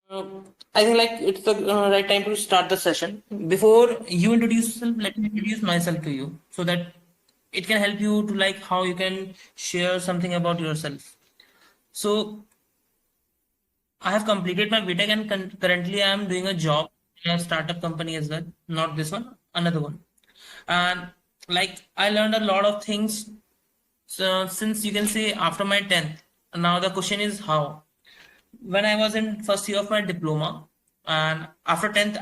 I think like it's the right time to start the session. Before you introduce yourself, let me introduce myself to you so that it can help you to like how you can share something about yourself. So I have completed my BTech and currently I am doing a job in a startup company as well. Not this one, another one. And like I learned a lot of things since you can say after my 10th. Now the question is how. When I was in first year of my diploma, and after 10th,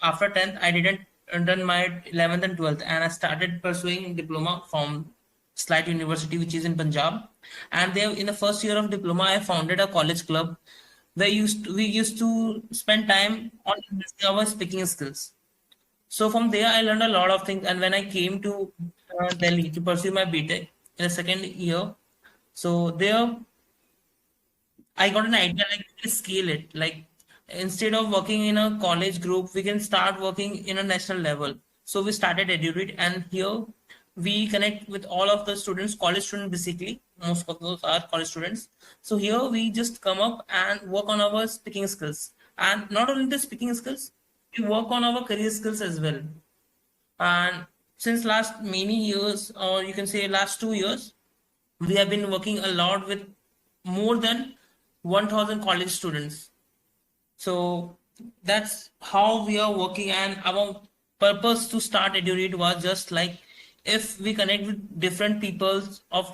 after 10th, I didn't done my 11th and 12th, and I started pursuing diploma from Slight University, which is in Punjab. And there, in the first year of diploma, I founded a college club where we used to spend time on enhancing our speaking skills. So from there, I learned a lot of things. And when I came to Delhi to pursue my BTech in the second year, so there I got an idea like we can scale it. Like instead of working in a college group, we can start working in a national level. So we started EduRead, and here we connect with all of the students, college students basically. Most of those are college students. So here we just come up and work on our speaking skills. And not only the speaking skills, we work on our career skills as well. And since last many years, or you can say last 2 years, we have been working a lot with more than 1000 college students. So that's how we are working, and our purpose to start EduRead was just like if we connect with different peoples of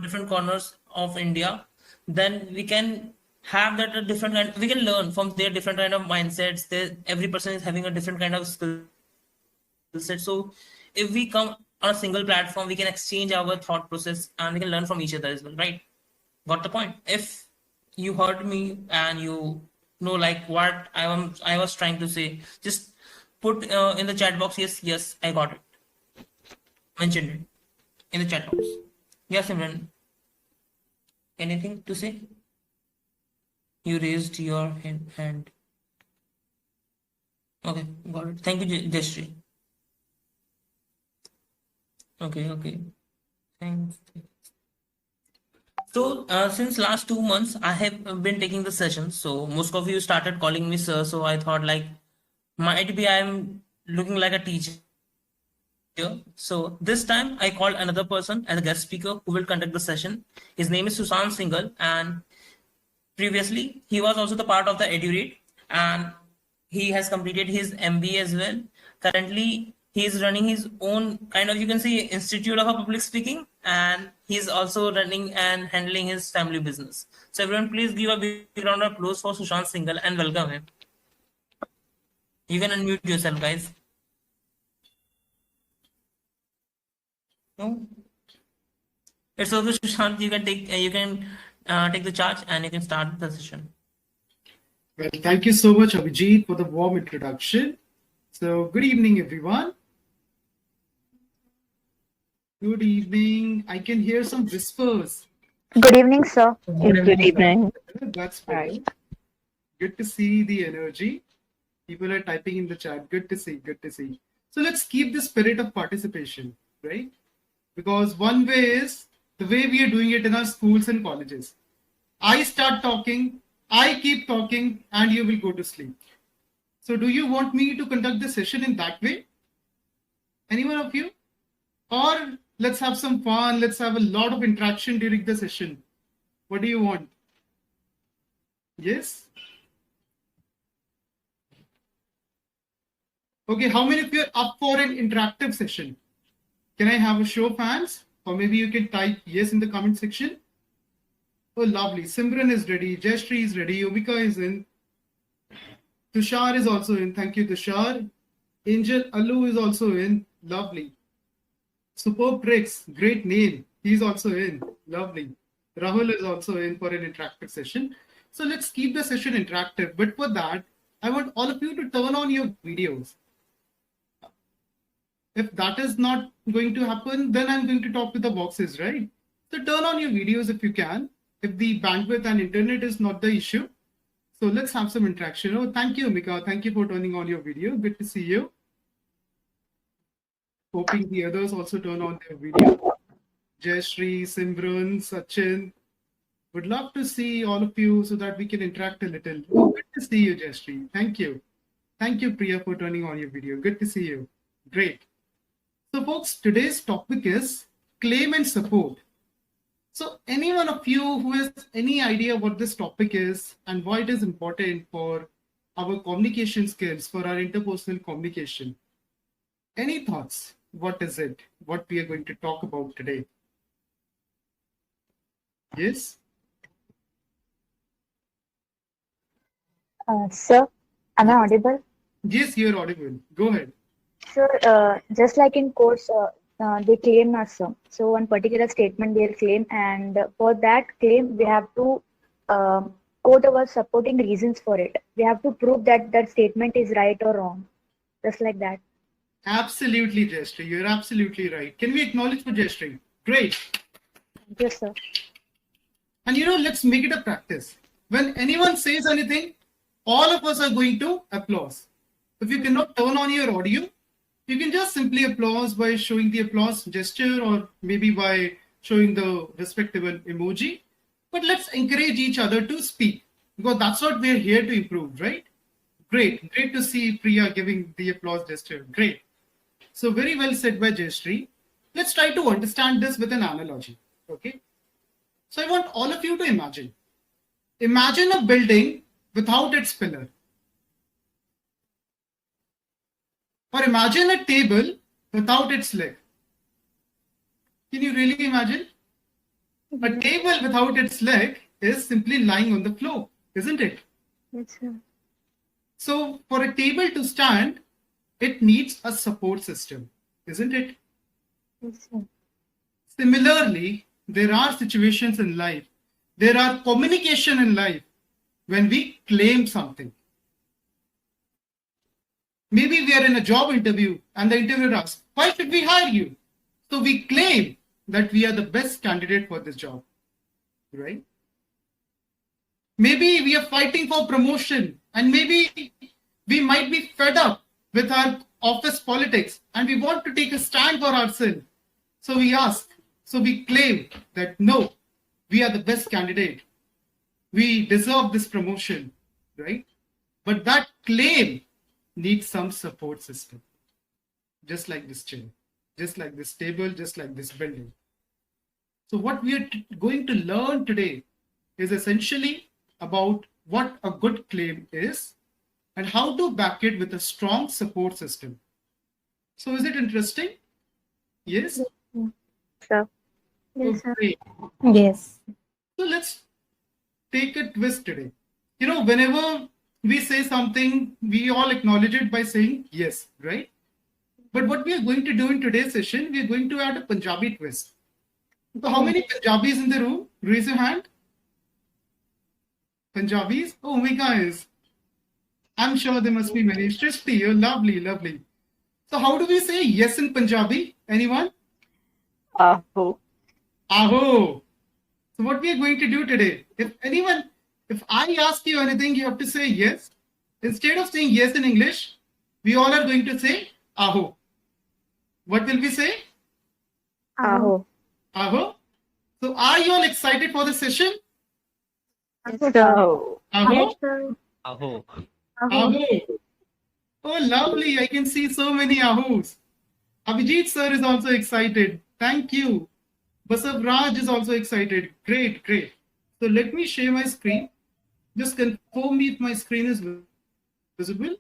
different corners of India, then we can have that a different kind. We can learn from their different kind of mindsets. Every person is having a different kind of skill set. So if we come on a single platform, we can exchange our thought process and we can learn from each other as well, right? Got the point? If you heard me and you know like what I was trying to say, just put in the chat box. Yes, I got it. Mentioned it in the chat box. Yes, Imran. Anything to say? You raised your hand. Okay, got it. Thank you, Jeshri. Okay. Thanks. So, since last 2 months, I have been taking the sessions. So most of you started calling me sir. So I thought like might be I'm looking like a teacher. So this time I called another person as a guest speaker who will conduct the session. His name is Sushant Singhal, and previously he was also the part of the EduRead, and he has completed his MBA as well. Currently, he is running his own kind of, you can say, Institute of Public Speaking, and he's also running and handling his family business. So everyone, please give a big round of applause for Sushant Singhal and welcome him. You can unmute yourself, guys. No, it's okay, Sushant. You can take the charge and you can start the session. Well, thank you so much, Abhijit, for the warm introduction. So, good evening, everyone. Good evening. I can hear some whispers. Good evening, sir. Good evening. That's Right. better. Good to see the energy. People are typing in the chat. Good to see. Good to see. So, let's keep the spirit of participation, right? Because one way is the way we are doing it in our schools and colleges. I start talking, I keep talking, and you will go to sleep. So, do you want me to conduct the session in that way? Anyone of you? Or let's have some fun, let's have a lot of interaction during the session. What do you want? Yes? Okay, how many of you are up for an interactive session? Can I have a show of hands? Or maybe you can type yes in the comment section. Oh, lovely. Simran is ready. Jayashree is ready. Yomika is in. Tushar is also in. Thank you, Tushar. Angel Alu is also in. Lovely. Superb Tricks. Great name. He's also in. Lovely. Rahul is also in for an interactive session. So let's keep the session interactive. But for that, I want all of you to turn on your videos. If that is not going to happen, then I'm going to talk to the boxes, right? So turn on your videos if you can. If the bandwidth and internet is not the issue. So let's have some interaction. Oh, thank you, Mika. Thank you for turning on your video. Good to see you. Hoping the others also turn on their video. Jayashree, Simran, Sachin. Would love to see all of you so that we can interact a little. Oh, good to see you, Jayashree. Thank you. Thank you, Priya, for turning on your video. Good to see you. Great. So, folks, today's topic is claim and support. So, any one of you who has any idea what this topic is and why it is important for our communication skills, for our interpersonal communication, any thoughts? What is it? What we are going to talk about today? Yes? Sir, am I audible? Yes, you're audible. Go ahead. Sir, just like in course, they claim us. So one particular statement they'll claim, and for that claim, we have to quote our supporting reasons for it. We have to prove that that statement is right or wrong, just like that. Absolutely, Jayashree. You're absolutely right. Can we acknowledge for Jayashree? Great. Yes, sir. And let's make it a practice. When anyone says anything, all of us are going to applause. If you cannot turn on your audio, you can just simply applause by showing the applause gesture or maybe by showing the respectable emoji. But let's encourage each other to speak because that's what we're here to improve, right? Great. Great to see Priya giving the applause gesture. Great. So very well said by Jayashree. Let's try to understand this with an analogy. Okay. So I want all of you to imagine. Imagine a building without its pillar. Or imagine a table without its leg. Can you really imagine? A table without its leg is simply lying on the floor, isn't it? Yes, sir. So for a table to stand, it needs a support system, isn't it? Yes, sir. Similarly, there are situations in life, there are communication in life when we claim something. Maybe we are in a job interview and the interviewer asks, why should we hire you? So we claim that we are the best candidate for this job, right? Maybe we are fighting for promotion and maybe we might be fed up with our office politics and we want to take a stand for ourselves. So we ask, so we claim that no, we are the best candidate. We deserve this promotion, right? But that claim needs some support system. Just like this chair, just like this table, just like this building. So what we are going to learn today is essentially about what a good claim is and how to back it with a strong support system. So is it interesting? Yes? Sir. Yes, sir. Okay. Yes. So let's take a twist today. Whenever we say something, we all acknowledge it by saying yes, right? But what we are going to do in today's session, we are going to add a Punjabi twist. So how many Punjabis in the room? Raise your hand. Punjabis? Oh my guys. I'm sure there must be many. Shrishti, you're lovely, lovely. So how do we say yes in Punjabi? Anyone? Aho. Aho. So what we are going to do today, if I ask you anything, you have to say yes. Instead of saying yes in English, we all are going to say aho. What will we say? Aho. Aho. So are you all excited for the session? So, Aho. Yes, sir. Aho. Aho. Oh, lovely. I can see so many ahos. Abhijit sir is also excited. Thank you. Basav Raj is also excited. Great, great. So let me share my screen. Just confirm me if my screen is visible.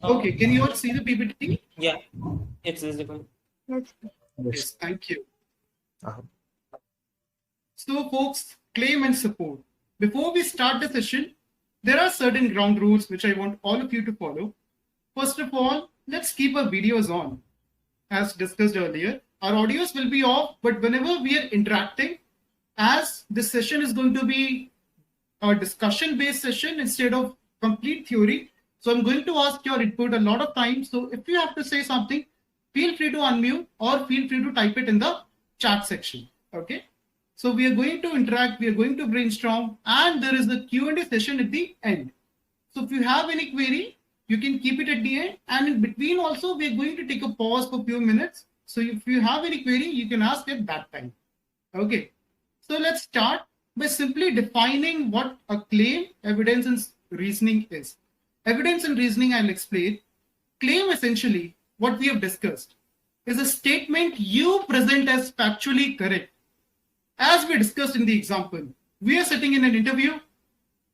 Okay, can you all see the PPT? Yeah, it's visible. Yes, sir. Yes, thank you. Uh-huh. So, folks, claim and support. Before we start the session, there are certain ground rules which I want all of you to follow. First of all, let's keep our videos on. As discussed earlier, our audios will be off, but whenever we are interacting, as this session is going to be a discussion-based session instead of complete theory, so I'm going to ask your input a lot of times. So if you have to say something, feel free to unmute or feel free to type it in the chat section. Okay. So we are going to interact, we are going to brainstorm, and there is a Q&A session at the end. So if you have any query, you can keep it at the end. And in between also, we are going to take a pause for a few minutes So if you have any query, you can ask at that time. Okay. So let's start by simply defining what a claim, evidence, and reasoning is. Evidence and reasoning, I'll explain. Claim, essentially, what we have discussed, is a statement you present as factually correct. As we discussed in the example, we are sitting in an interview.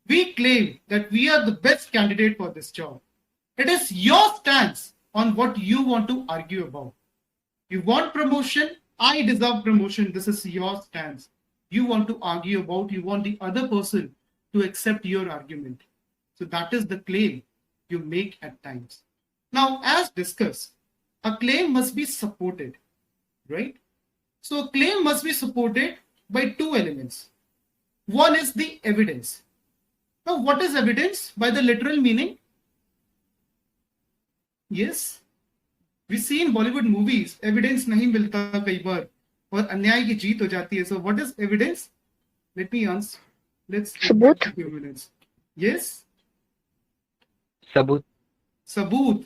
We claim that we are the best candidate for this job. It is your stance on what you want to argue about. You want promotion, I deserve promotion. This is your stance. You want to argue about, you want the other person to accept your argument. So that is the claim you make at times. Now, as discussed, a claim must be supported, right? So a claim must be supported by two elements. One is the evidence. Now, what is evidence by the literal meaning? Yes, we see in Bollywood movies, evidence nahi milta kai baar aur अन्याय की जीत हो जाती है. So what is evidence? Let me answer. Let's Sabut. a few minutes. Yes, Sabut. sabut.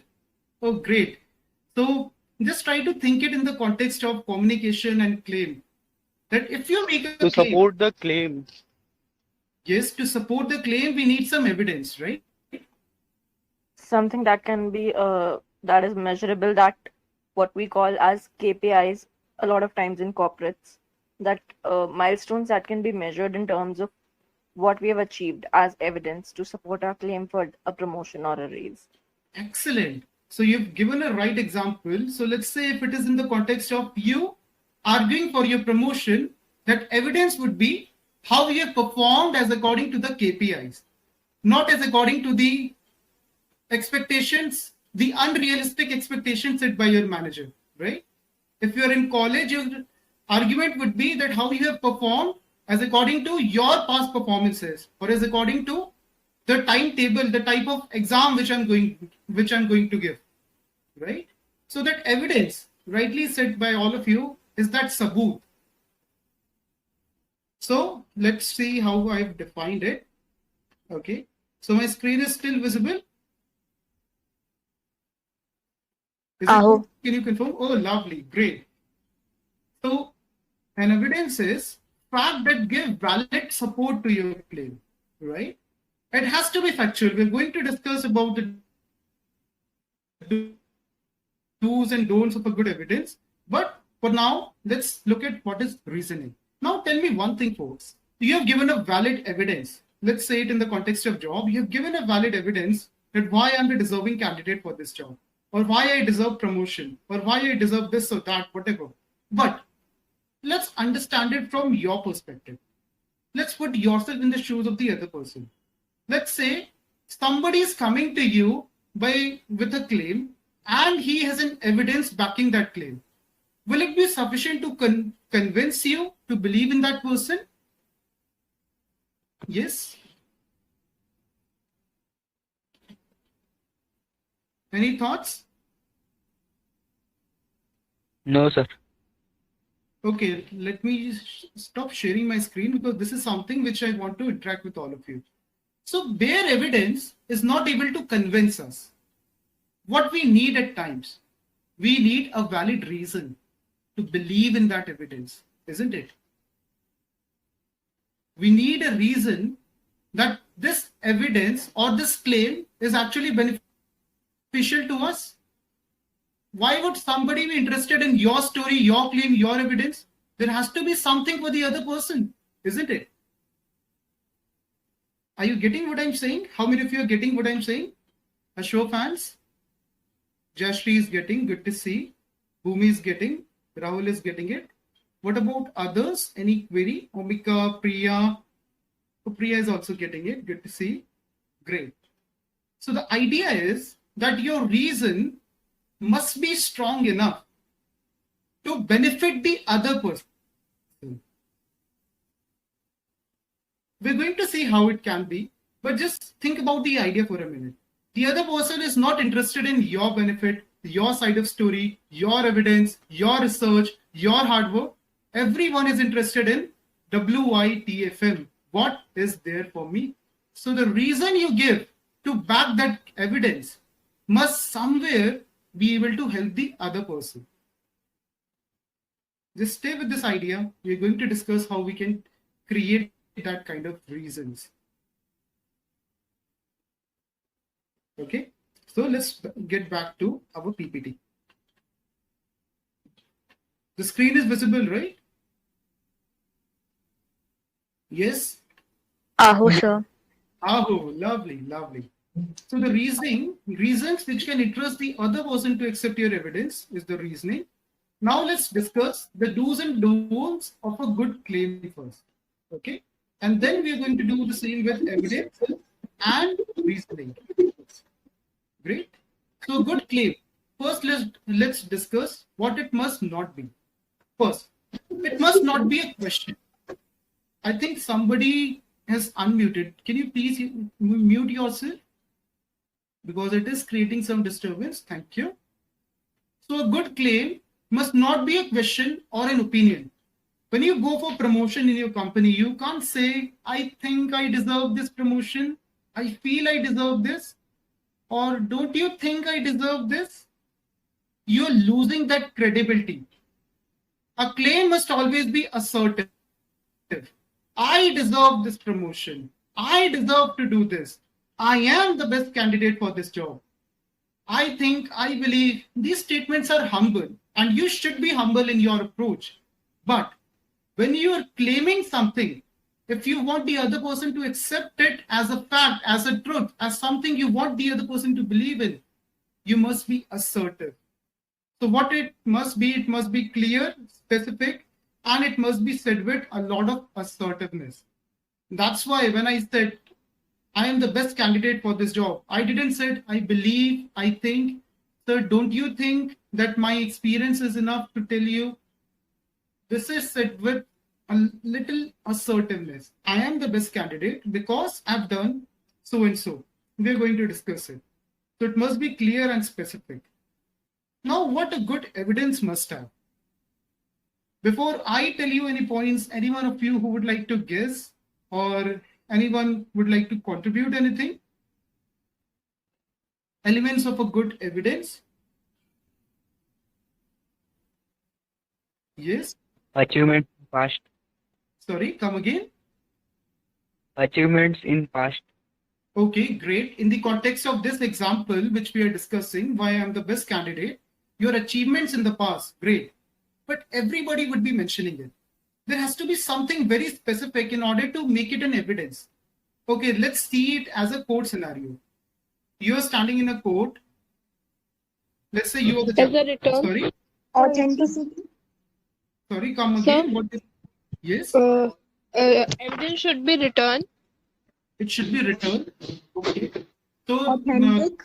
Oh, great. So just try to think it in the context of communication and claim. That if you make a To claim, support the claim. yes, to support the claim, we need some evidence, right? Something that can be that is measurable, that what we call as KPIs a lot of times in corporates, that milestones that can be measured in terms of what we have achieved as evidence to support our claim for a promotion or a raise. Excellent. So you've given a right example. So let's say if it is in the context of you arguing for your promotion, that evidence would be how you have performed as according to the KPIs, not as according to the expectations, the unrealistic expectations set by your manager, right? If you're in college, your argument would be that how you have performed as according to your past performances, or as according to the timetable, the type of exam which I'm going to give, right? So that evidence, rightly said by all of you, is that sabut. So let's see how I've defined it. Okay. So my screen is still visible. Is it Aho. good? Can you confirm? Oh, lovely. Great. So an evidence is fact that give valid support to your claim, right? It has to be factual. We're going to discuss about the do's and don'ts of a good evidence. But for now, let's look at what is reasoning. Now tell me one thing, folks. You have given a valid evidence. Let's say it in the context of job. You have given a valid evidence that why I'm the deserving candidate for this job, or why I deserve promotion, or why I deserve this or that, whatever. But let's understand it from your perspective. Let's put yourself in the shoes of the other person. Let's say somebody is coming to you with a claim and he has an evidence backing that claim. Will it be sufficient to convince you to believe in that person? Yes? Any thoughts? No, sir. Okay, let me stop sharing my screen because this is something which I want to interact with all of you. So bare evidence is not able to convince us. What we need at times, we need a valid reason to believe in that evidence, isn't it? We need a reason that this evidence or this claim is actually beneficial to us. Why would somebody be interested in your story, your claim, your evidence? There has to be something for the other person, isn't it? Are you getting what I'm saying? How many of you are getting what I'm saying? A show of hands. Jashri is getting, good to see. Bhumi is getting, Rahul is getting it. What about others? Any query? Omika, Priya. Oh, Priya is also getting it, good to see. Great. So the idea is that your reason must be strong enough to benefit the other person. We're going to see how it can be, but just think about the idea for a minute. The other person is not interested in your benefit, your side of story, your evidence, your research, your hard work. Everyone is interested in WITFM. What is there for me? So the reason you give to back that evidence must somewhere be able to help the other person. Just stay with this idea. We're going to discuss how we can create that kind of reasons. Okay, so let's get back to our PPT. The screen is visible, right? Yes? Aho, sir. Aho, lovely, lovely. So the reasons which can interest the other person to accept your evidence is the reasoning. Now let's discuss the do's and don'ts of a good claim first. Okay, and then we are going to do the same with evidence and reasoning. Great. So good claim. First, let's discuss what it must not be. First, it must not be a question. I think somebody has unmuted. Can you please mute yourself? Because it is creating some disturbance. Thank you. So a good claim must not be a question or an opinion. When you go for promotion in your company, you can't say, I think I deserve this promotion. I feel I deserve this. Or don't you think I deserve this? You're losing that credibility. A claim must always be assertive. I deserve this promotion. I deserve to do this. I am the best candidate for this job. I think, I believe. These statements are humble, and you should be humble in your approach. But when you are claiming something, if you want the other person to accept it as a fact, as a truth, as something you want the other person to believe in, you must be assertive. So what it must be clear, specific, and it must be said with a lot of assertiveness. That's why when I said, I am the best candidate for this job, I didn't say, I believe, I think. Sir, don't you think that my experience is enough to tell you? This is said with a little assertiveness. I am the best candidate because I've done so and so. We're going to discuss it. So it must be clear and specific. Now, what a good evidence must have. Before I tell you any points, any one of you who would like to guess or anyone would like to contribute anything? Elements of a good evidence? Yes? Achievements in past. Sorry, come again? Achievements in past. Okay, great. In the context of this example, which we are discussing, why I'm the best candidate, your achievements in the past, great. But everybody would be mentioning it. There has to be something very specific in order to make it an evidence. Okay, let's see it as a court scenario. You are standing in a court. Let's say you are the judge. As a return. Sorry, Authenticity. sorry, come Sir? again. What is, yes, Evidence should be returned. it should be returned. Okay. So, Authentic.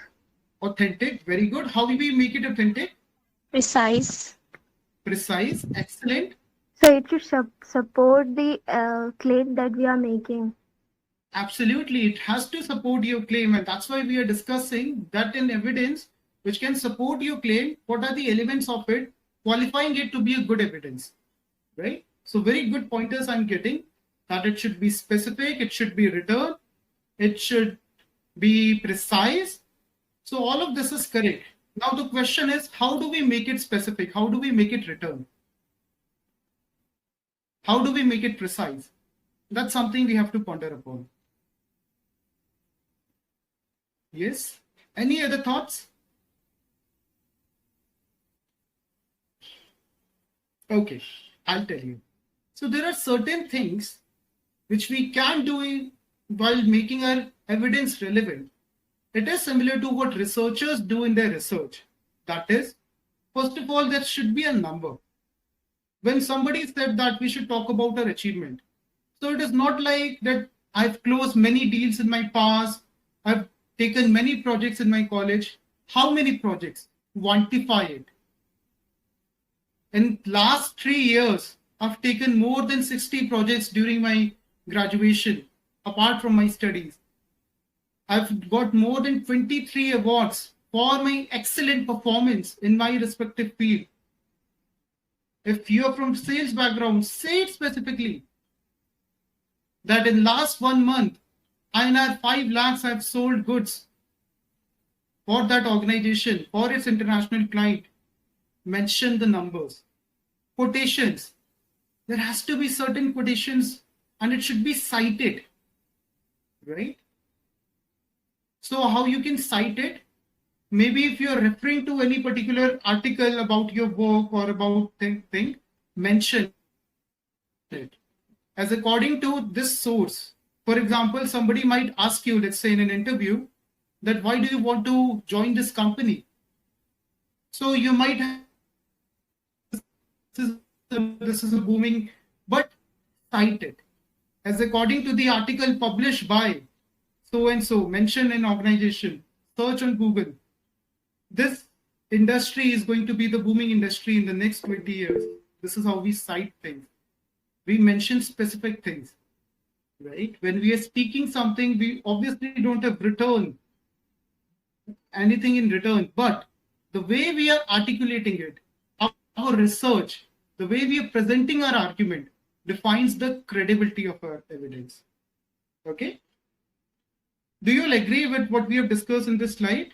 authentic, very good. How will we make it authentic? Precise. Precise, excellent. So it should support the claim that we are making. Absolutely, it has to support your claim, and that's why we are discussing that in evidence which can support your claim. What are the elements of it, qualifying it to be a good evidence, right? So very good pointers I'm getting, that it should be specific, it should be returned, it should be precise. So all of this is correct. Now the question is, how do we make it specific? How do we make it return? How do we make it precise? That's something we have to ponder upon. Yes? Any other thoughts? Okay, I'll tell you. So there are certain things which we can do while making our evidence relevant. It is similar to what researchers do in their research. That is, first of all, there should be a number. When somebody said that we should talk about our achievement, so it is not like that I've closed many deals in my past, I've taken many projects in my college. How many projects? Quantify it. In last 3 years, I've taken more than 60 projects during my graduation, apart from my studies. I've got more than 23 awards for my excellent performance in my respective field. If you're from sales background, say it specifically. That in last 1 month, INR 5 lakhs I've sold goods for that organization, for its international client. Mention the numbers. quotations. There has to be certain quotations and it should be cited, right? So how you can cite it? Maybe if you're referring to any particular article about your work or about thing, mention it as according to this source. For example, somebody might ask you, let's say in an interview, that why do you want to join this company? So you might have, this is a booming, but cite it as according to the article published by so and so, mention an organization, search on Google. This industry is going to be the booming industry in the next 20 years. This is how we cite things. We mention specific things, right? When we are speaking something, we obviously don't have return anything in return, but the way we are articulating it, our research, the way we are presenting our argument defines the credibility of our evidence. Okay? Do you all agree with what we have discussed in this slide?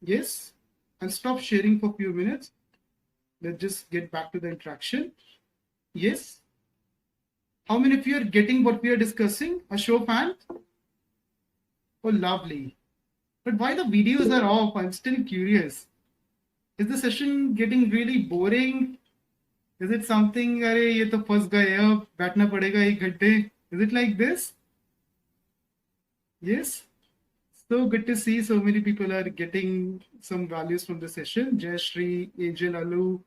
Yes? I'll stop sharing for a few minutes. Let's just get back to the interaction. Yes? How many of you are getting what we are discussing? A show of hands? Oh, lovely. But why the videos are off? I'm still curious. Is the session getting really boring? Is it something, अरे ये तो फंस गए अब बैठना पड़ेगा 1 घंटे? Is it like this? Yes? So good to see so many people are getting some values from the session. Jayashree, Angel Alu,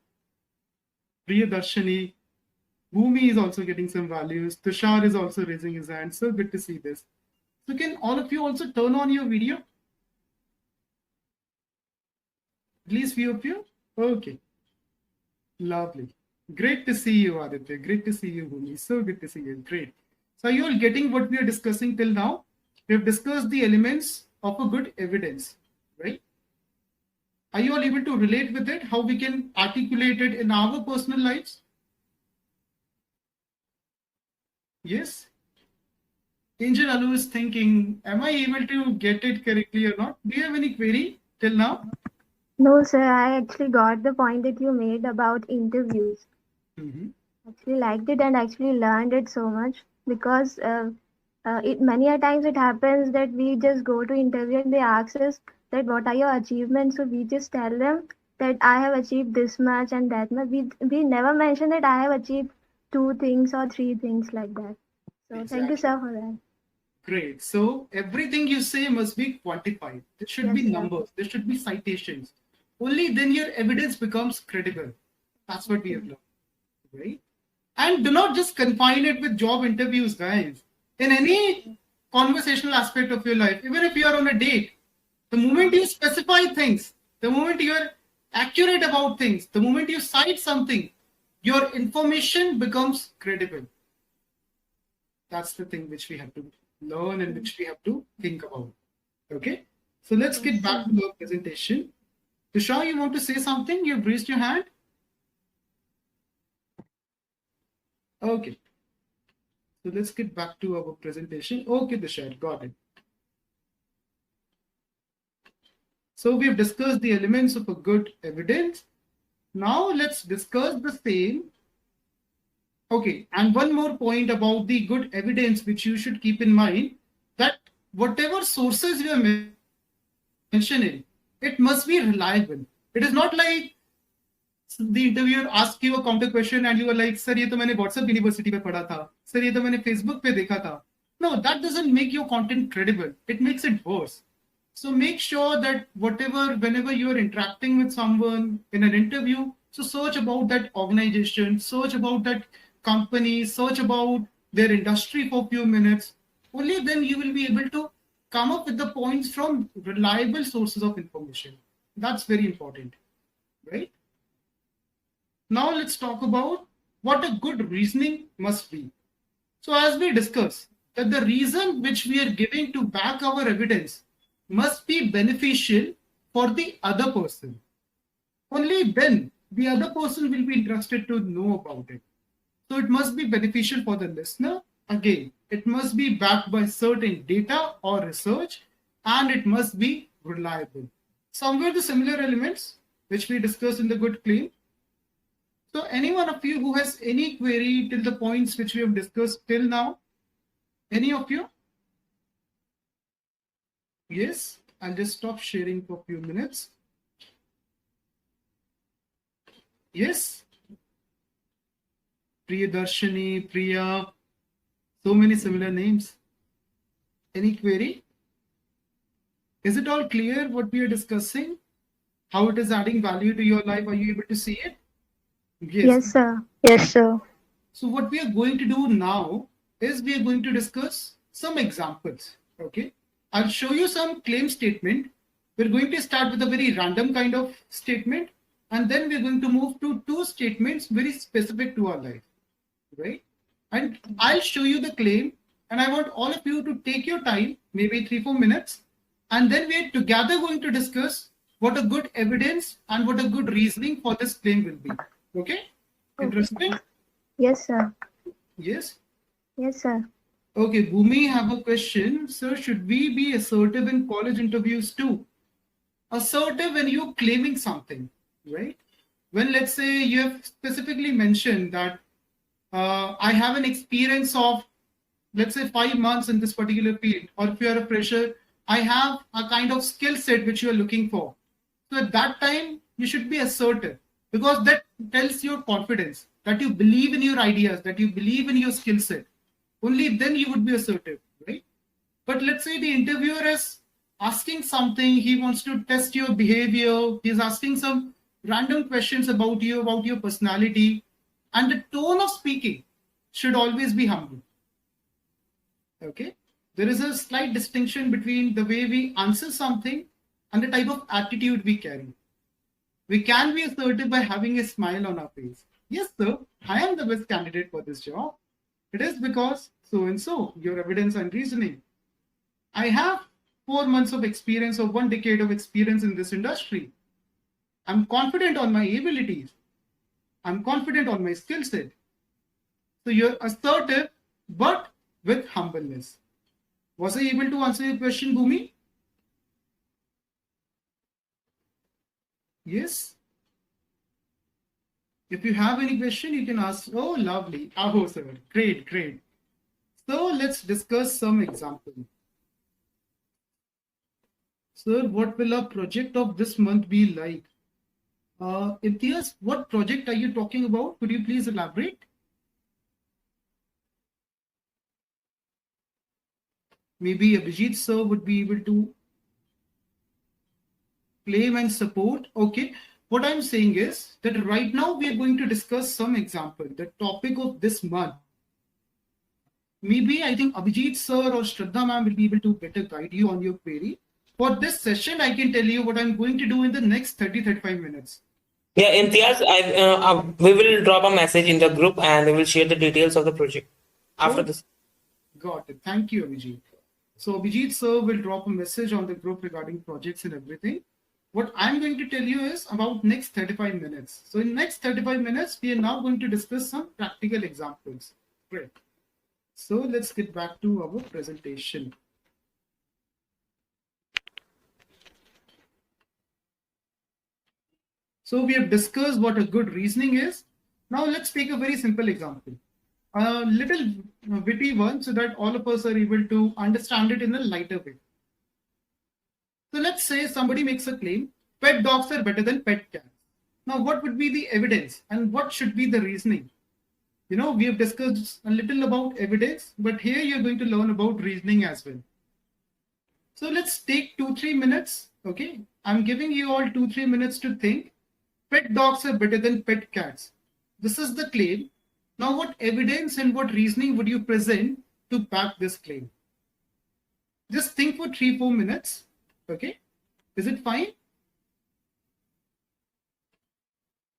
Priyadarshini, Bhumi is also getting some values. Tushar is also raising his hand. So good to see this. So can all of you also turn on your video? At least few of you? Okay. Lovely. Great to see you, Aditya. Great to see you, Bhumi. So good to see you. Great. So are you all getting what we are discussing till now? We have discussed the elements of a good evidence, right? Are you all able to relate with it? How we can articulate it in our personal lives? Yes? Angel Alu is thinking, am I able to get it correctly or not? Do you have any query till now? No, sir, I actually got the point that you made about interviews. Actually liked it and actually learned it so much because many a times it happens that we just go to interview and they ask us that what are your achievements, so we just tell them that I have achieved this much and that much. We never mention that I have achieved 2 things or 3 things like that. So Thank you, sir, for that. Great. So everything you say must be quantified. There should Yes, be sir. numbers. There should be citations. Only then your evidence becomes credible. That's what we have learned, right? And do not just confine it with job interviews, guys. In any conversational aspect of your life, even if you are on a date, the moment you specify things, the moment you are accurate about things, the moment you cite something, your information becomes credible. That's the thing which we have to learn and which we have to think about. Okay, so let's get back to our presentation. Tushar, you want to say something? You've raised your hand. Okay, so let's get back to our presentation. Okay, Tushar, got it. So we've discussed the elements of a good evidence. Now let's discuss the same. Okay, and one more point about the good evidence which you should keep in mind, that whatever sources you are mentioning, it must be reliable. It is not like the interviewer asks you a counter question and you are like, sir, ये तो मैंने WhatsApp University पे पढ़ा था. Sir, ये तो मैंने Facebook पे देखा था. No, that doesn't make your content credible. It makes it worse. So make sure that whenever you are interacting with someone in an interview, so search about that organization, search about that company, search about their industry for a few minutes. Only then you will be able to come up with the points from reliable sources of information. That's very important, right? Now let's talk about what a good reasoning must be. So as we discussed, that the reason which we are giving to back our evidence must be beneficial for the other person. Only then the other person will be interested to know about it. So it must be beneficial for the listener. Again, it must be backed by certain data or research, and it must be reliable. Somewhere the similar elements which we discussed in the good claim. So any one of you who has any query till the points which we have discussed till now? Any of you? Yes, I'll just stop sharing for a few minutes. Yes? Priyadarshini, Priya, so many similar names. Any query? Is it all clear what we are discussing? How it is adding value to your life? Are you able to see it? Yes, sir. Yes, sir. So what we are going to do now is we are going to discuss some examples. Okay. I'll show you some claim statement. We're going to start with a very random kind of statement, and then we're going to move to two statements very specific to our life. Right? And I'll show you the claim, and I want all of you to take your time, maybe 3-4 minutes, and then we're together going to discuss what a good evidence and what a good reasoning for this claim will be. Okay? Interesting? Yes, sir. Yes? Yes, sir. Okay, Bhumi, have a question. Sir, should we be assertive in college interviews too? Assertive when you're claiming something, right? When let's say you have specifically mentioned that I have an experience of, let's say, 5 months in this particular field, or if you're a fresher, I have a kind of skill set which you are looking for. So at that time, you should be assertive, because that tells your confidence that you believe in your ideas, that you believe in your skill set. Only then you would be assertive, right? But let's say the interviewer is asking something, he wants to test your behavior, he's asking some random questions about you, about your personality, and the tone of speaking should always be humble. Okay? There is a slight distinction between the way we answer something and the type of attitude we carry. We can be assertive by having a smile on our face. Yes, sir, I am the best candidate for this job. It is because so and so, your evidence and reasoning. I have 4 months of experience or 1 decade of experience in this industry. I'm confident on my abilities. I'm confident on my skill set. So you're assertive, but with humbleness. Was I able to answer your question, Bhumi? Yes? If you have any question, you can ask. Oh, lovely. Oh, sir. Great, great. So let's discuss some example. Sir, what will a project of this month be like? Imtiaz, what project are you talking about? Could you please elaborate? Maybe Abhijit sir would be able to claim and support. Okay. What I'm saying is that right now we are going to discuss some example. The topic of this month. Maybe I think Abhijit sir or Shraddha ma'am will be able to better guide you on your query. For this session, I can tell you what I'm going to do in the next 30-35 minutes. Yeah, Imtiaz, we will drop a message in the group and we will share the details of the project after this. Got it. Thank you, Abhijit. So Abhijit sir will drop a message on the group regarding projects and everything. What I'm going to tell you is about next 35 minutes. So in next 35 minutes, we are now going to discuss some practical examples. Great. So let's get back to our presentation. So we have discussed what a good reasoning is. Now let's take a very simple example. A little witty one so that all of us are able to understand it in a lighter way. So let's say somebody makes a claim, pet dogs are better than pet cats. Now what would be the evidence and what should be the reasoning? You know, we have discussed a little about evidence, but here you're going to learn about reasoning as well. So let's take 2-3 minutes. Okay, I'm giving you all 2-3 minutes to think. Pet dogs are better than pet cats. This is the claim. Now, what evidence and what reasoning would you present to back this claim? Just think for 3-4 minutes. Okay, is it fine?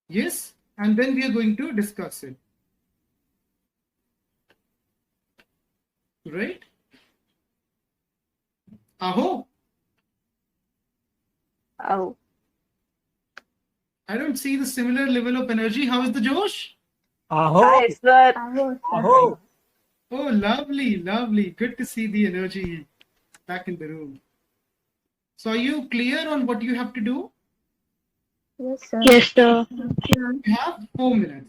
Yes, and then we are going to discuss it. Right? Aho. Oh, I don't see the similar level of energy. How is the Josh? hi, sir. Oh, lovely, lovely. Good to see the energy back in the room. So are you clear on what you have to do? Yes, sir. Yes, sir. Sure. You have 4 minutes.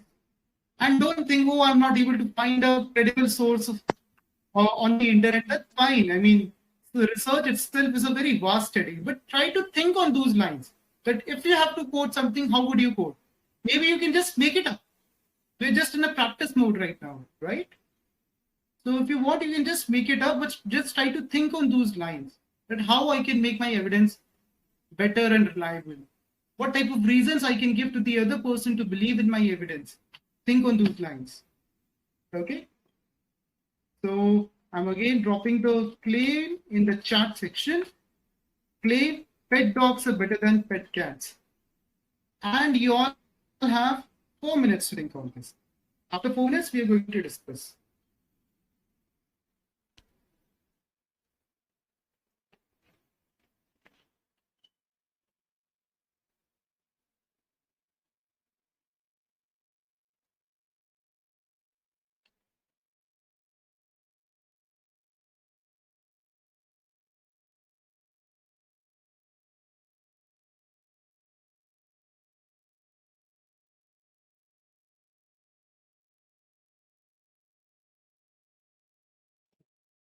And don't think, oh, I'm not able to find a credible source on the internet. That's fine. I mean, the research itself is a very vast study, but try to think on those lines. That if you have to quote something, how would you quote? Maybe you can just make it up. We're just in a practice mode right now, right? So if you want, you can just make it up, but just try to think on those lines. That how I can make my evidence better and reliable. What type of reasons I can give to the other person to believe in my evidence. Think on those lines. Okay. So I'm again dropping the claim in the chat section. Claim pet dogs are better than pet cats. And you all have 4 minutes to think on this. After 4 minutes, we are going to discuss.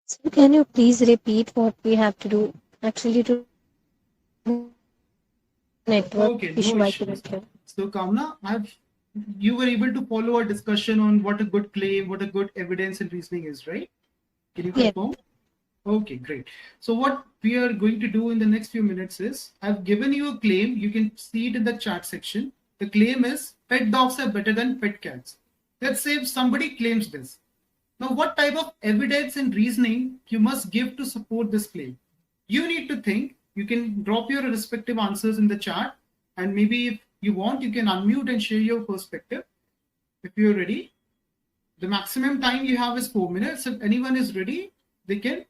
So can you please repeat what we have to do? Actually, to network Okay, issue, no I issues. couldn't hear. So Kamna, you were able to follow our discussion on what a good claim, what a good evidence and reasoning is, right? Can you Yes. confirm? Okay, great. So what we are going to do in the next few minutes is, I've given you a claim. You can see it in the chat section. The claim is pet dogs are better than pet cats. Let's say if somebody claims this. Now, what type of evidence and reasoning you must give to support this claim? You need to think. You can drop your respective answers in the chat, and maybe if you want, you can unmute and share your perspective. If you're ready, the maximum time you have is 4 minutes. If anyone is ready, they can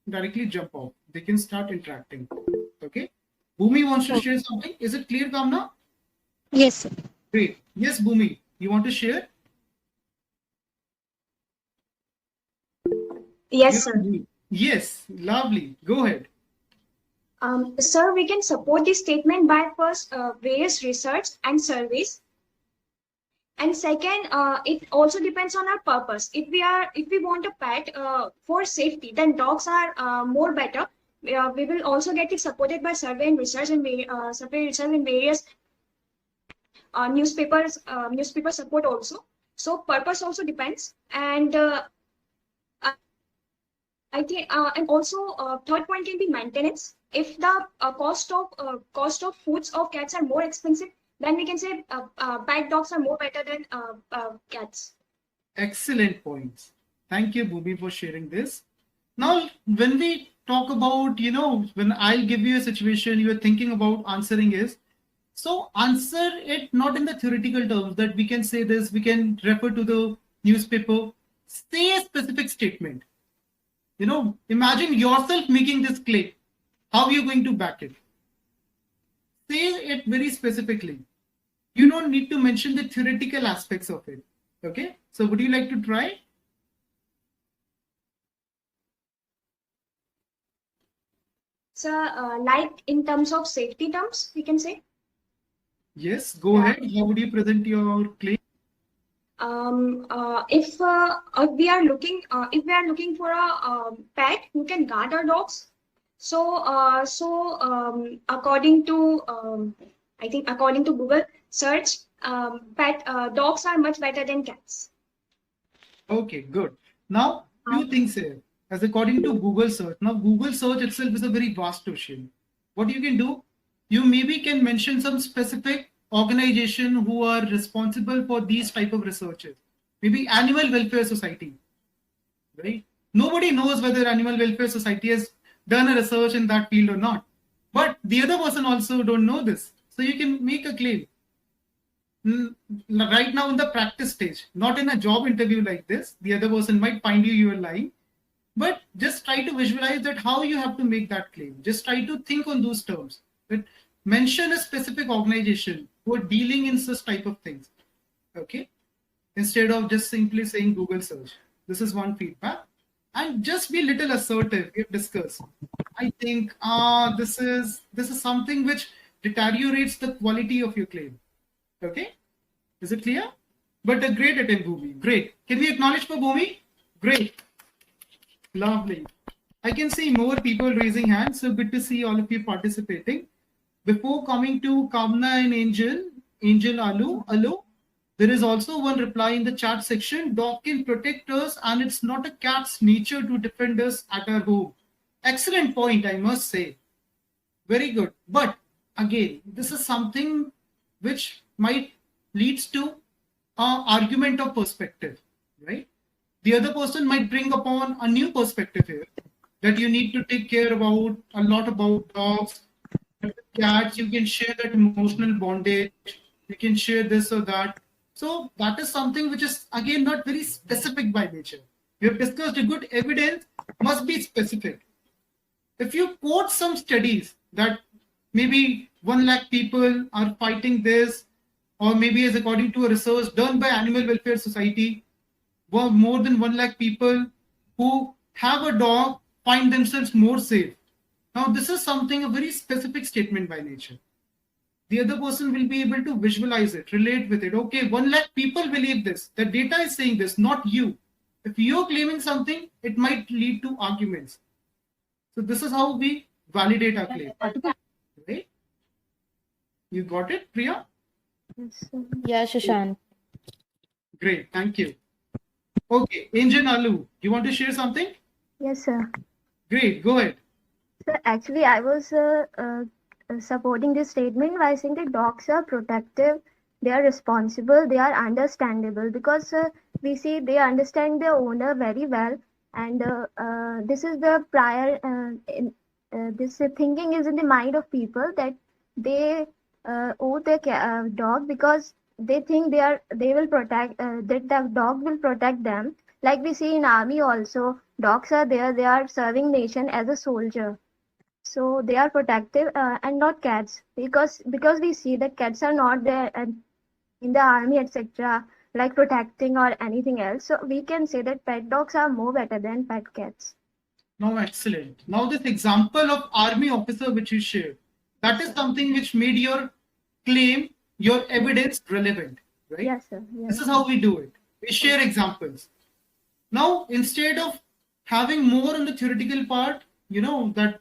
directly jump off. They can start interacting. Okay. Bhumi wants to share something. Is it clear, Kamna? Yes, sir. Great. Yes, Bhumi, you want to share? Yes, sir. Yes, lovely. Go ahead. Sir, we can support this statement by first various research and surveys. And second, it also depends on our purpose. If we want a pet for safety, then dogs are more better. We will also get it supported by survey and research and survey research in various newspaper support also. So purpose also depends, and I think, and also third point can be maintenance. If the cost of foods of cats are more expensive, then we can say pet dogs are more better than cats. Excellent points. Thank you, Bhumi, for sharing this. Now, when we talk about, when I'll give you a situation you are thinking about answering is, so answer it not in the theoretical terms that we can say this, we can refer to the newspaper, say a specific statement. Imagine yourself making this claim. How are you going to back it? Say it very specifically. You don't need to mention the theoretical aspects of it. Okay? So would you like to try? So, like in terms of safety terms, we can say. Yes, go ahead. How would you present your claim? If we are looking for a pet who can guard our dogs, so according to I think according to Google search, pet dogs are much better than cats. Okay, good. Now, few things here. As according to Google search. Now, Google search itself is a very vast ocean. What you can do, you maybe can mention some specific organization who are responsible for these type of researches. Maybe Animal Welfare Society, right? Nobody knows whether Animal Welfare Society has done a research in that field or not. But the other person also don't know this. So you can make a claim. Right now in the practice stage, not in a job interview like this, the other person might find you are lying. But just try to visualize that how you have to make that claim. Just try to think on those terms. But mention a specific organization who are dealing in such type of things. Okay? Instead of just simply saying Google search. This is one feedback. And just be a little assertive. We have discussed. I think this is something which deteriorates the quality of your claim. Okay, is it clear? But a great attempt, Bhumi. Great. Can we acknowledge for Bhumi? Great. Lovely. I can see more people raising hands, so good to see all of you participating. Before coming to Kamna and Angel Alu, there is also one reply in the chat section. Dog can protect us, and it's not a cat's nature to defend us at our home. Excellent point, I must say. Very good. But again, this is something which might leads to an argument of perspective, right? The other person might bring upon a new perspective here, that you need to take care about a lot about dogs. With cats, you can share that emotional bondage. You can share this or that. So that is something which is again not very specific by nature. We have discussed a good evidence must be specific. If you quote some studies that maybe 1 lakh people are fighting this, or maybe as according to a research done by Animal Welfare Society, more than 1 lakh people who have a dog find themselves more safe. Now, this is something, a very specific statement by nature. The other person will be able to visualize it, relate with it. Okay, 1 lakh people believe this. The data is saying this, not you. If you're claiming something, it might lead to arguments. So this is how we validate our claim. Right? You got it, Priya? Yeah, Shashank. Great, thank you. Okay, Angel Alu, you want to share something? Yes, sir. Great, go ahead. So actually, I was supporting this statement by saying that dogs are protective, they are responsible, they are understandable, because we see they understand their owner very well, and this is the prior this thinking is in the mind of people that they owe their dog because they think they will protect that the dog will protect them. Like we see in army also, dogs are there, they are serving nation as a soldier. So they are protective and not cats, because we see that cats are not there in the army, etc., like protecting or anything else. So we can say that pet dogs are more better than pet cats. Now, excellent. Now, this example of army officer which you shared, that is something which made your claim, your evidence relevant, right? Yes, sir. Yes. This is how we do it. We share examples. Now, instead of having more on the theoretical part, that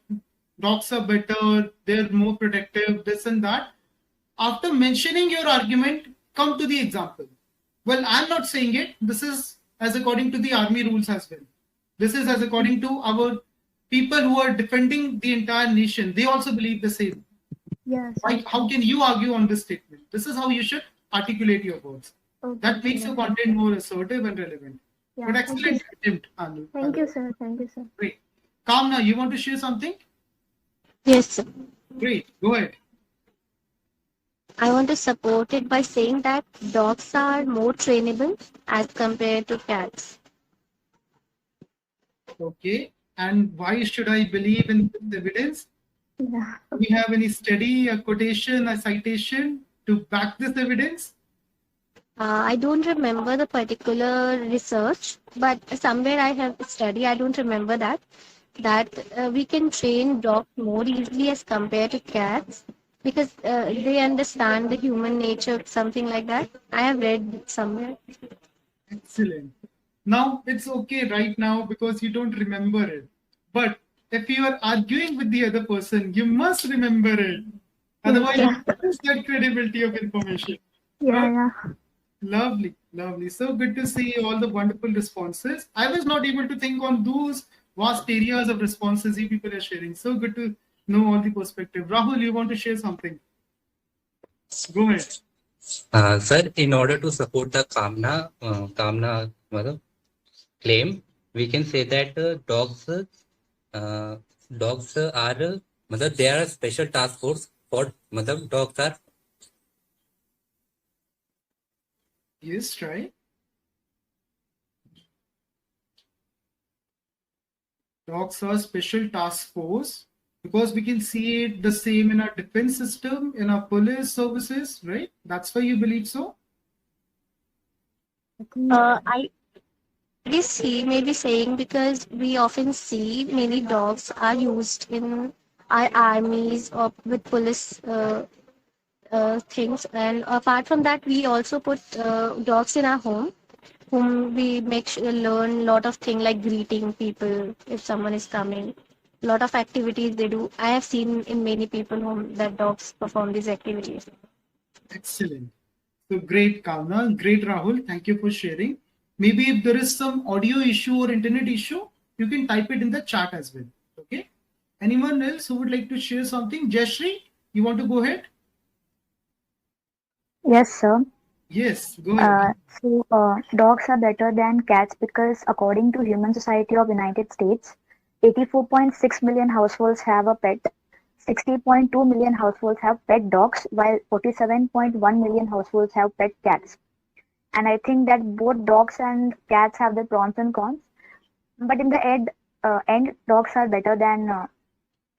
dogs are better, they're more protective, this and that, after mentioning your argument, come to the example. Well, I'm not saying it. This is as according to the army rules as well. This is as according to our people who are defending the entire nation. They also believe the same. Yes. Like, how can you argue on this statement? This is how you should articulate your words. Okay. That makes your content more assertive and relevant. Yeah. But excellent attempt, Anu. Thank you, sir. Thank you, sir. Great. Kamna, you want to share something? Yes, sir. Great. Go ahead. I want to support it by saying that dogs are more trainable as compared to cats. Okay. And why should I believe in this evidence? Yeah. Do we have any study, a quotation, a citation to back this evidence? I don't remember the particular research, but somewhere I have studied, I don't remember that we can train dogs more easily as compared to cats because they understand the human nature, something like that. I have read somewhere. Excellent. Now, it's okay right now because you don't remember it. But if you are arguing with the other person, you must remember it. Otherwise, you lose that credibility of information. Yeah. Lovely, lovely. So good to see all the wonderful responses. I was not able to think on those vast areas of responses you people are sharing. So good to know all the perspective. Rahul, you want to share something? Go ahead. Sir, in order to support the Kamna claim, we can say that dogs are they are a special task force for dogs are. Yes, try. Dogs are special task force because we can see it the same in our defense system, in our police services, right? That's why you believe so? I guess he may be saying because we often see many dogs are used in armies or with police things. And apart from that, we also put dogs in our home, whom we make sure learn a lot of things like greeting people if someone is coming. Lot of activities they do. I have seen in many people home that dogs perform these activities. Excellent. So great, Kavna. Great, Rahul. Thank you for sharing. Maybe if there is some audio issue or internet issue, you can type it in the chat as well. Okay. Anyone else who would like to share something? Jayashree, you want to go ahead? Yes, sir. Yes, go ahead. Dogs are better than cats because according to Human Society of United States, 84.6 million households have a pet, 60.2 million households have pet dogs, while 47.1 million households have pet cats. And I think that both dogs and cats have their pros and cons. But in the end dogs are better than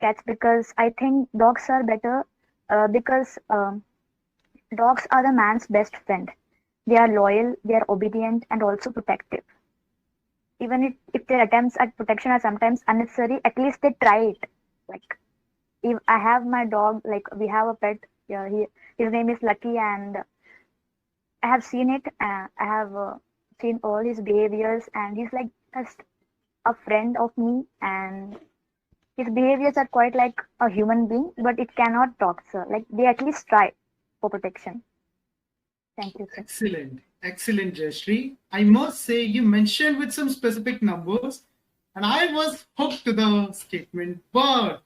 cats because I think dogs are better because dogs are the man's best friend. They are loyal, they are obedient, and also protective. Even if their attempts at protection are sometimes unnecessary, at least they try it. Like, if I have my dog, like we have a pet, his name is Lucky, and I have seen it. I have seen all his behaviors, and he's like just a friend of me, and his behaviors are quite like a human being, but it cannot talk, sir. Like they at least try for protection. Thank you, sir. Excellent. Excellent, Jayashree. I must say, you mentioned with some specific numbers, and I was hooked to the statement. But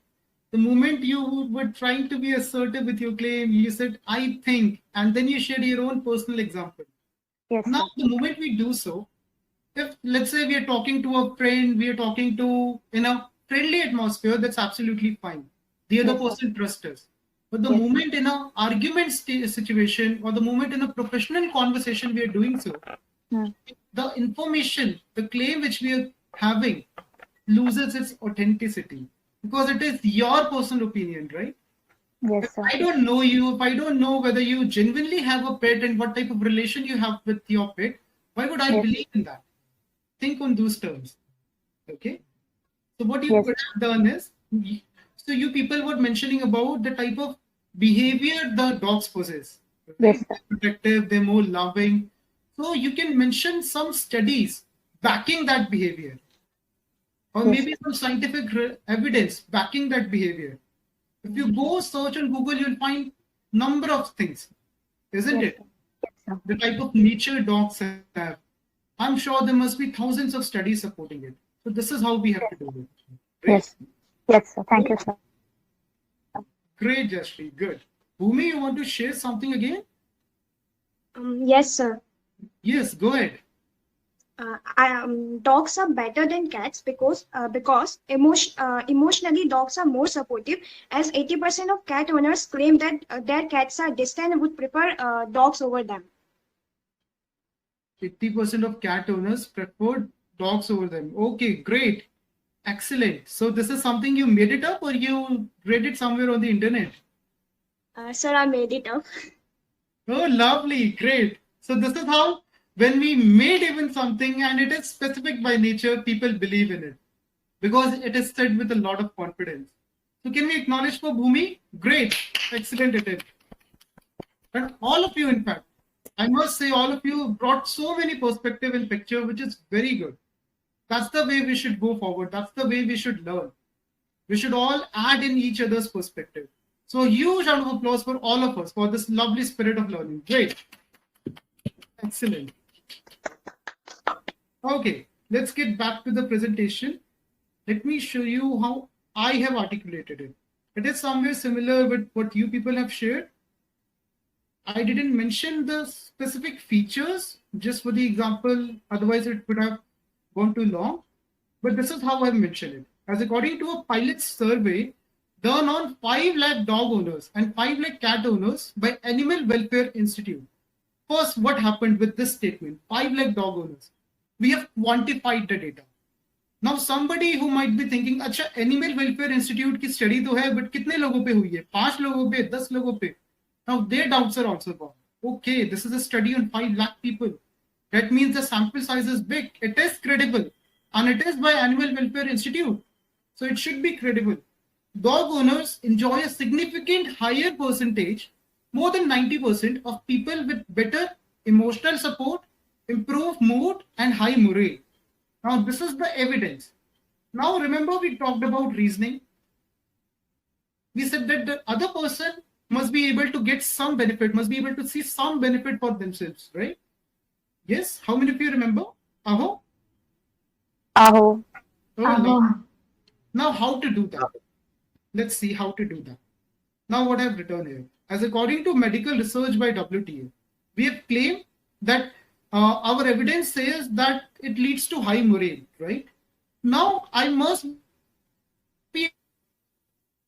the moment you were trying to be assertive with your claim, you said, I think, and then you shared your own personal example. Yes, Now, sir. the moment we do so, if let's say we are talking to a friend, we are talking to in a friendly atmosphere, that's absolutely fine. The other Yes, sir. person trusts us. But the Yes, moment in a argument situation or the moment in a professional conversation we are doing so, Hmm. the information, the claim which we are having loses its authenticity because it is your personal opinion, right? Yes, If sir. I don't know you, if I don't know whether you genuinely have a pet and what type of relation you have with your pet, why would I Yes, believe in that? Think on those terms. Okay. So what you yes, could have done is, so you people were mentioning about the type of behavior the dogs possess. Right? yes, sir. They're protective, they're more loving. So you can mention some studies backing that behavior, or Yes, maybe some scientific evidence backing that behavior. If you go search on Google, you'll find number of things, isn't yes, it? sir. Yes, sir. The type of nature dogs have. I'm sure there must be thousands of studies supporting it. So this is how we have to do it. Great. Yes, yes, sir. Thank you, sir. Great, Jashree. Good. Bhumi, you want to share something again? Yes, sir. Yes, go ahead. Dogs are better than cats because emotionally dogs are more supportive. As 80% of cat owners claim that their cats are distant and would prefer dogs over them. 80% of cat owners prefer dogs over them. Okay, great. Excellent. So this is something you made it up or you read it somewhere on the internet? Sir, I made it up. Oh, lovely. Great. So this is how when we made even something and it is specific by nature, people believe in it because it is said with a lot of confidence. So can we acknowledge for Bhumi? Great. Excellent it is. And all of you, in fact, I must say all of you brought so many perspective and picture, which is very good. That's the way we should go forward. That's the way we should learn. We should all add in each other's perspective. So huge round of applause for all of us for this lovely spirit of learning. Great. Excellent. Okay, let's get back to the presentation. Let me show you how I have articulated it. It is somewhere similar with what you people have shared. I didn't mention the specific features just for the example, otherwise it would have gone too long. But this is how I mentioned it. As according to a pilot survey done on 5 lakh dog owners and 5 lakh cat owners by Animal Welfare Institute. First, what happened with this statement? 5 lakh dog owners. We have quantified the data. Now, somebody who might be thinking, अच्छा Animal Welfare Institute की study तो है, but कितने लोगों पे हुई है? 5 लोगों पे, 10 लोगों पे. Now, their doubts are also gone. Okay, this is a study on 5 lakh people. That means the sample size is big. It is credible. And it is by Animal Welfare Institute. So it should be credible. dog owners enjoy a significant higher percentage, more than 90% of people with better emotional support, improved mood, and high morale. Now, this is the evidence. Now, remember we talked about reasoning. We said that the other person must be able to get some benefit, must be able to see some benefit for themselves, right? Yes? How many of you remember? Aho? Aho. Oh, Aho. now, how to do that? Let's see how to do that. Now, what I've written here. As according to medical research by WTA, we have claimed that our evidence says that it leads to high morale, right? Now, I must be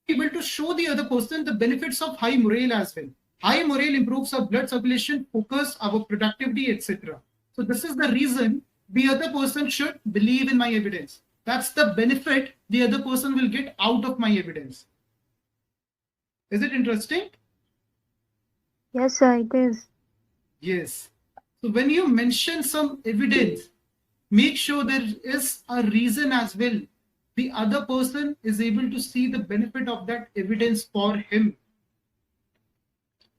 able to show the other person the benefits of high morale as well. High morale improves our blood circulation, focus, our productivity, etc. So this is the reason the other person should believe in my evidence. That's the benefit the other person will get out of my evidence. Is it interesting? Yes, sir, it is. Yes. So when you mention some evidence, make sure there is a reason as well. The other person is able to see the benefit of that evidence for him.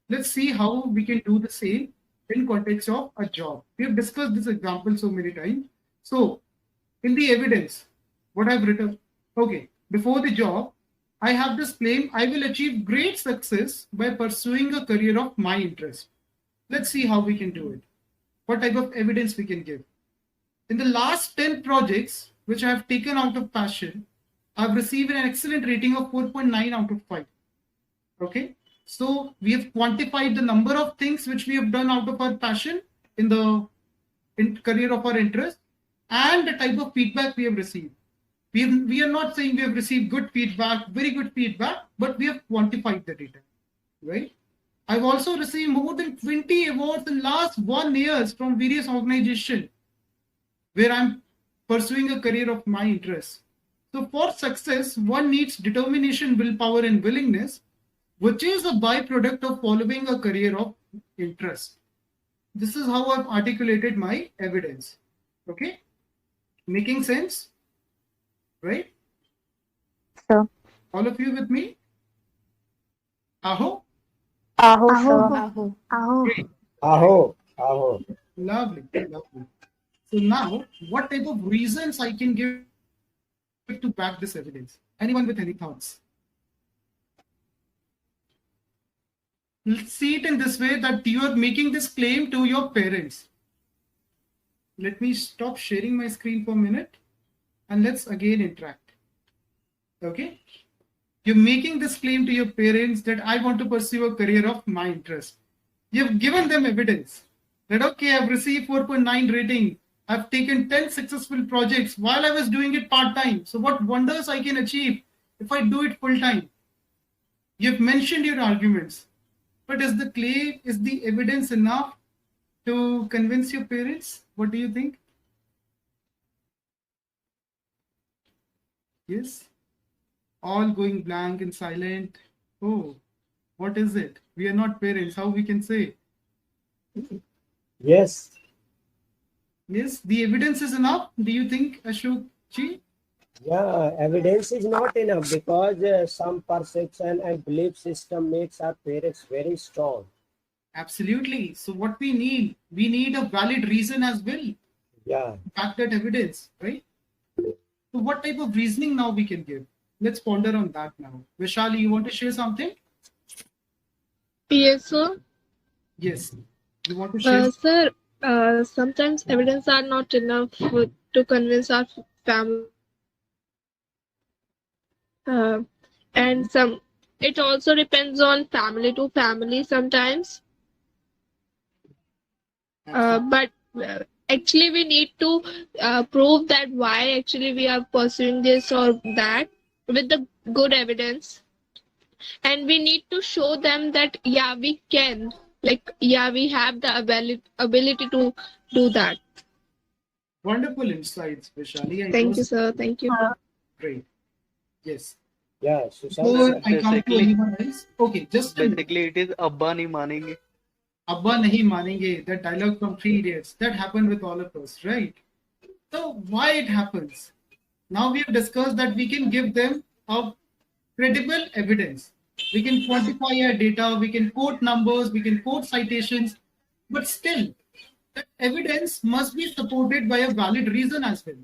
Let's see how we can do the same in context of a job. We have discussed this example so many times. So in the evidence, what I've written, okay, before the job, I have this claim, I will achieve great success by pursuing a career of my interest. Let's see how we can do it. What type of evidence we can give. In the last 10 projects, which I have taken out of passion, I've received an excellent rating of 4.9 out of 5. Okay. So we have quantified the number of things which we have done out of our passion in the career of our interest and the type of feedback we have received. We are not saying we have received good feedback, very good feedback, but we have quantified the data, right? I've also received more than 20 awards in last 1 year from various organizations where I'm pursuing a career of my interest. So for success, one needs determination, willpower, and willingness, which is a byproduct of following a career of interest. This is how I've articulated my evidence. Okay? Making sense? Right? Sir. All of you with me? Aho? Aho, Aho. sir. Aho. Aho. Great. Aho, aho. Lovely, lovely. So now, what type of reasons I can give to back this evidence? Anyone with any thoughts? Let's see it in this way that you are making this claim to your parents. Let me stop sharing my screen for a minute and let's again interact. Okay? You're making this claim to your parents that I want to pursue a career of my interest. You've given them evidence that, okay, I've received 4.9 rating. I've taken 10 successful projects while I was doing it part-time. So what wonders I can achieve if I do it full-time? You've mentioned your arguments, but is the evidence enough to convince your parents? What do you think? Yes? All going blank and silent. Oh, what is it? We are not parents. How we can say? Yes. Yes, the evidence is enough. Do you think, Ashok ji? Yeah, evidence is not enough because some perception and belief system makes our parents very strong. Absolutely. So what we need a valid reason as well. Yeah. Back that evidence, right? So what type of reasoning now we can give? Let's ponder on that now. Vishali, you want to share something? Yes, sir. Yes. You want to share? Sir, sometimes evidence are not enough to convince our family. And it also depends on family to family sometimes. But actually we need to prove that why actually we are pursuing this or that with the good evidence, and we need to show them that yeah, we can, we have the ability to do that. Wonderful insights, Vishali. Thank you, sir. Thank you. Great. Yes. Yeah. Before I come to anyone else, okay, just basically it is Abba nahi manenge. Abba nahi manenge, that dialogue from 3 Idiots, that happened with all of us, right? So why it happens? Now we have discussed that we can give them a credible evidence. We can quantify our data, we can quote numbers, we can quote citations, but still, the evidence must be supported by a valid reason as well.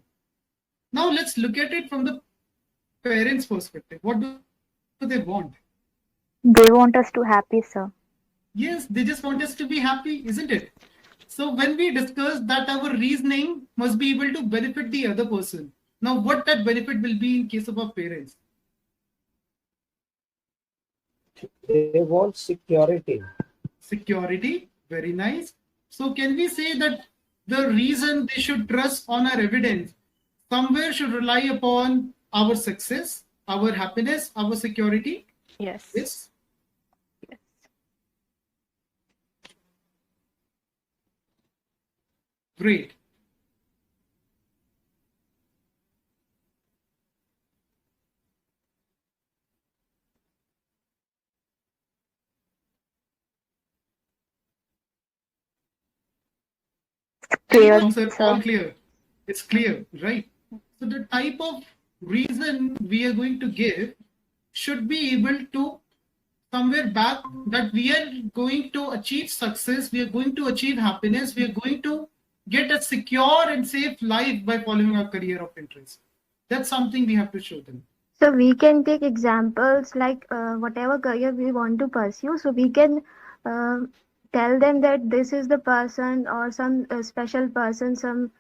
Now let's look at it from the parents' perspective. What do they want? They want us to happy, sir. Yes, they just want us to be happy, isn't it? So when we discuss that our reasoning must be able to benefit the other person. Now what that benefit will be in case of our parents? They want security. Security, very nice. So can we say that the reason they should trust on our evidence somewhere should rely upon our success, our happiness, our security? Yes. Yes. Yes. Great. Clear, Sir, all sir. clear. It's clear, right? So the type of reason we are going to give should be able to somewhere back that we are going to achieve success, we are going to achieve happiness, we are going to get a secure and safe life by following our career of interest. That's something we have to show them. So we can take examples like whatever career we want to pursue. So we can tell them that this is the person or some special person, some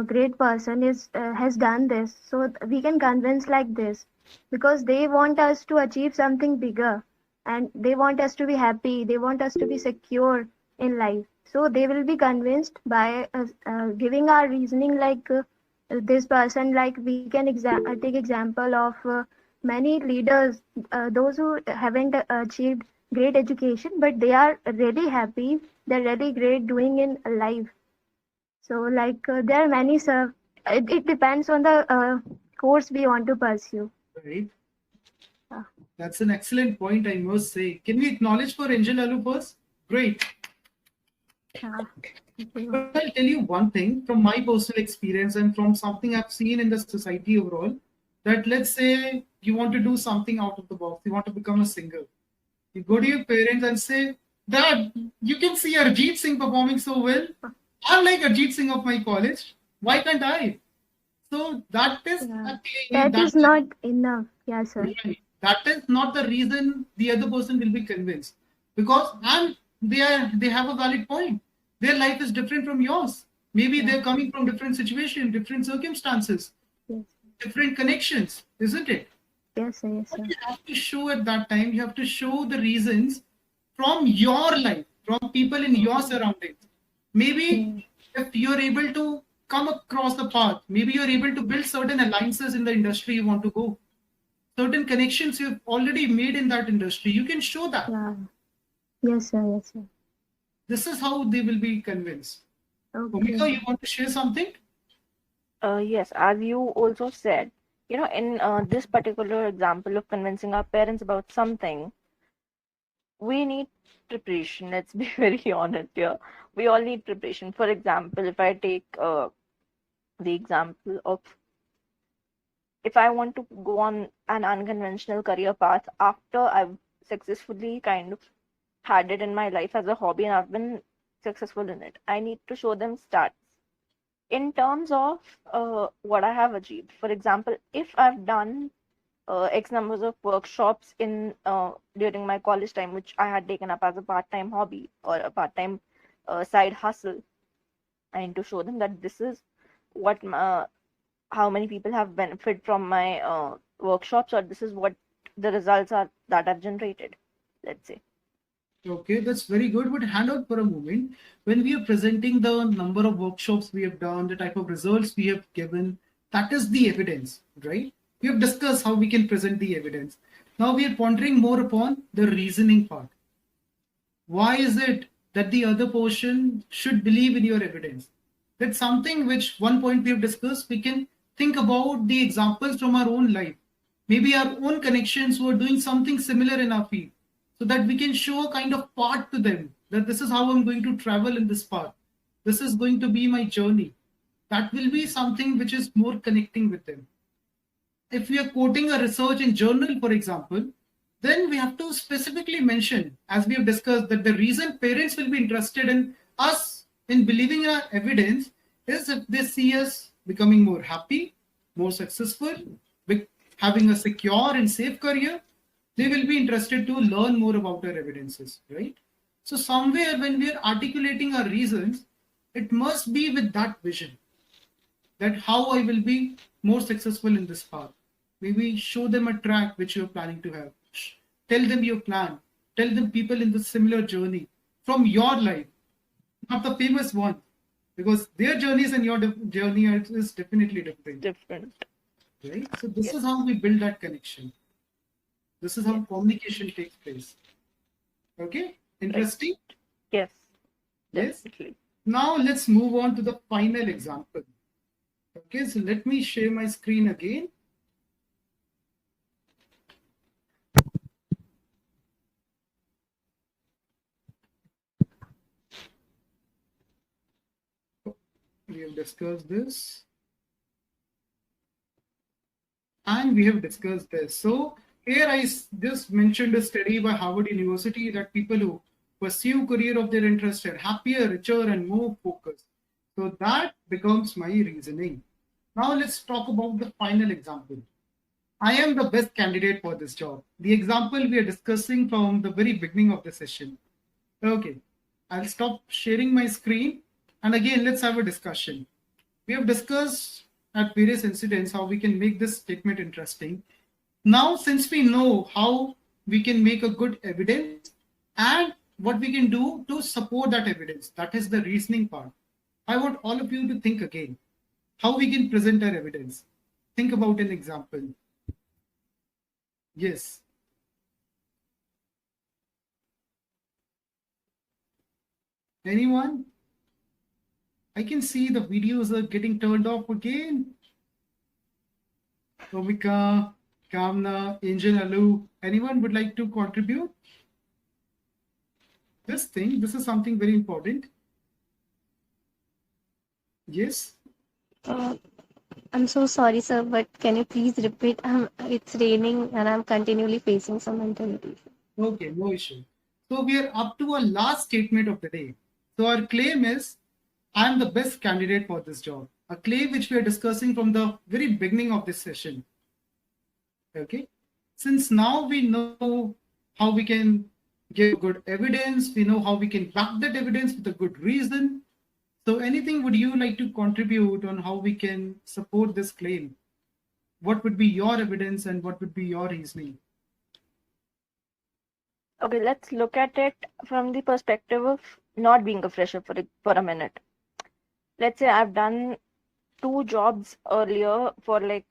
great person is has done this. So we can convince like this because they want us to achieve something bigger and they want us to be happy. They want us to be secure in life. So they will be convinced by giving our reasoning like. This person, like we can take example of many leaders, those who haven't achieved great education but they are really happy, they're really great doing in life. So like there are many, sir. It depends on the course we want to pursue. Right? Ah. That's an excellent point, I must say. Can we acknowledge for Angel Alu first? Great. But I'll tell you one thing from my personal experience and from something I've seen in the society overall, that let's say you want to do something out of the box, you want to become a singer. You go to your parents and say, Dad, you can see Arjit Singh performing so well. I'm like Arjit Singh of my college. Why can't I? So that is That is not enough. Yeah, sir. Right. That is not the reason the other person will be convinced, because they have a valid point. Their life is different from yours. Maybe they're coming from different situations, different circumstances, Yes. different connections, isn't it? Yes, sir. Yes, What sir. you have to show at that time, you have to show the reasons from your life, from people in your surroundings. Maybe if you're able to come across the path, maybe you're able to build certain alliances in the industry you want to go, certain connections you've already made in that industry, you can show that. Yeah. Yes, sir. Yes, sir. This is how they will be convinced. Okay. Omika, you want to share something? Yes, as you also said, in this particular example of convincing our parents about something, we need preparation. Let's be very honest here. We all need preparation. For example, if I take the example of if I want to go on an unconventional career path after I've successfully kind of had it in my life as a hobby and I've been successful in it, I need to show them stats in terms of what I have achieved. For example, if I've done X numbers of workshops in during my college time, which I had taken up as a part-time hobby or a part-time side hustle, I need to show them that this is what how many people have benefited from my workshops, or this is what the results are that I've generated, let's say. Okay, that's very good. But hand out for a moment. When we are presenting the number of workshops we have done, the type of results we have given, that is the evidence, right? We have discussed how we can present the evidence. Now we are pondering more upon the reasoning part. Why is it that the other person should believe in your evidence? That's something which one point we have discussed. We can think about the examples from our own life. Maybe our own connections who are doing something similar in our field, so that we can show a kind of path to them, that this is how I'm going to travel in this path. This is going to be my journey. That will be something which is more connecting with them. if we are quoting a research in journal, for example, then we have to specifically mention, as we have discussed, that the reason parents will be interested in us in believing in our evidence is if they see us becoming more happy, more successful, having a secure and safe career, they will be interested to learn more about our evidences, right? So somewhere when we are articulating our reasons, it must be with that vision, that how I will be more successful in this path. Maybe show them a track which you're planning to have. Tell them your plan. Tell them people in the similar journey from your life, not the famous one, because their journeys and your journey is definitely different. Right? So this is how we build that connection. This is how communication takes place. Okay? Interesting? Yes. Yes. Definitely. Now let's move on to the final example. Okay, so let me share my screen again. We have discussed this. And we have discussed this. So here I just mentioned a study by Harvard University that people who pursue career of their interest are happier, richer, and more focused. So that becomes my reasoning. Now let's talk about the final example. I am the best candidate for this job. The example we are discussing from the very beginning of the session. Okay, I'll stop sharing my screen. And again, let's have a discussion. We have discussed at various incidents how we can make this statement interesting. Now, since we know how we can make a good evidence and what we can do to support that evidence, that is the reasoning part. I want all of you to think again how we can present our evidence. Think about an example. Yes. Anyone? I can see the videos are getting turned off again. Tomika, Kamna, Angel, Alu, anyone would like to contribute? This is something very important. Yes? I'm so sorry, sir, but can you please repeat? It's raining and I'm continually facing some internet issues. Okay, no issue. So we are up to our last statement of the day. So our claim is, I am the best candidate for this job. A claim which we are discussing from the very beginning of this session. Okay. Since now we know how we can give good evidence, we know how we can back that evidence with a good reason. So anything would you like to contribute on how we can support this claim? What would be your evidence and what would be your reasoning? Okay, let's look at it from the perspective of not being a fresher for a minute. Let's say I've done 2 jobs earlier for like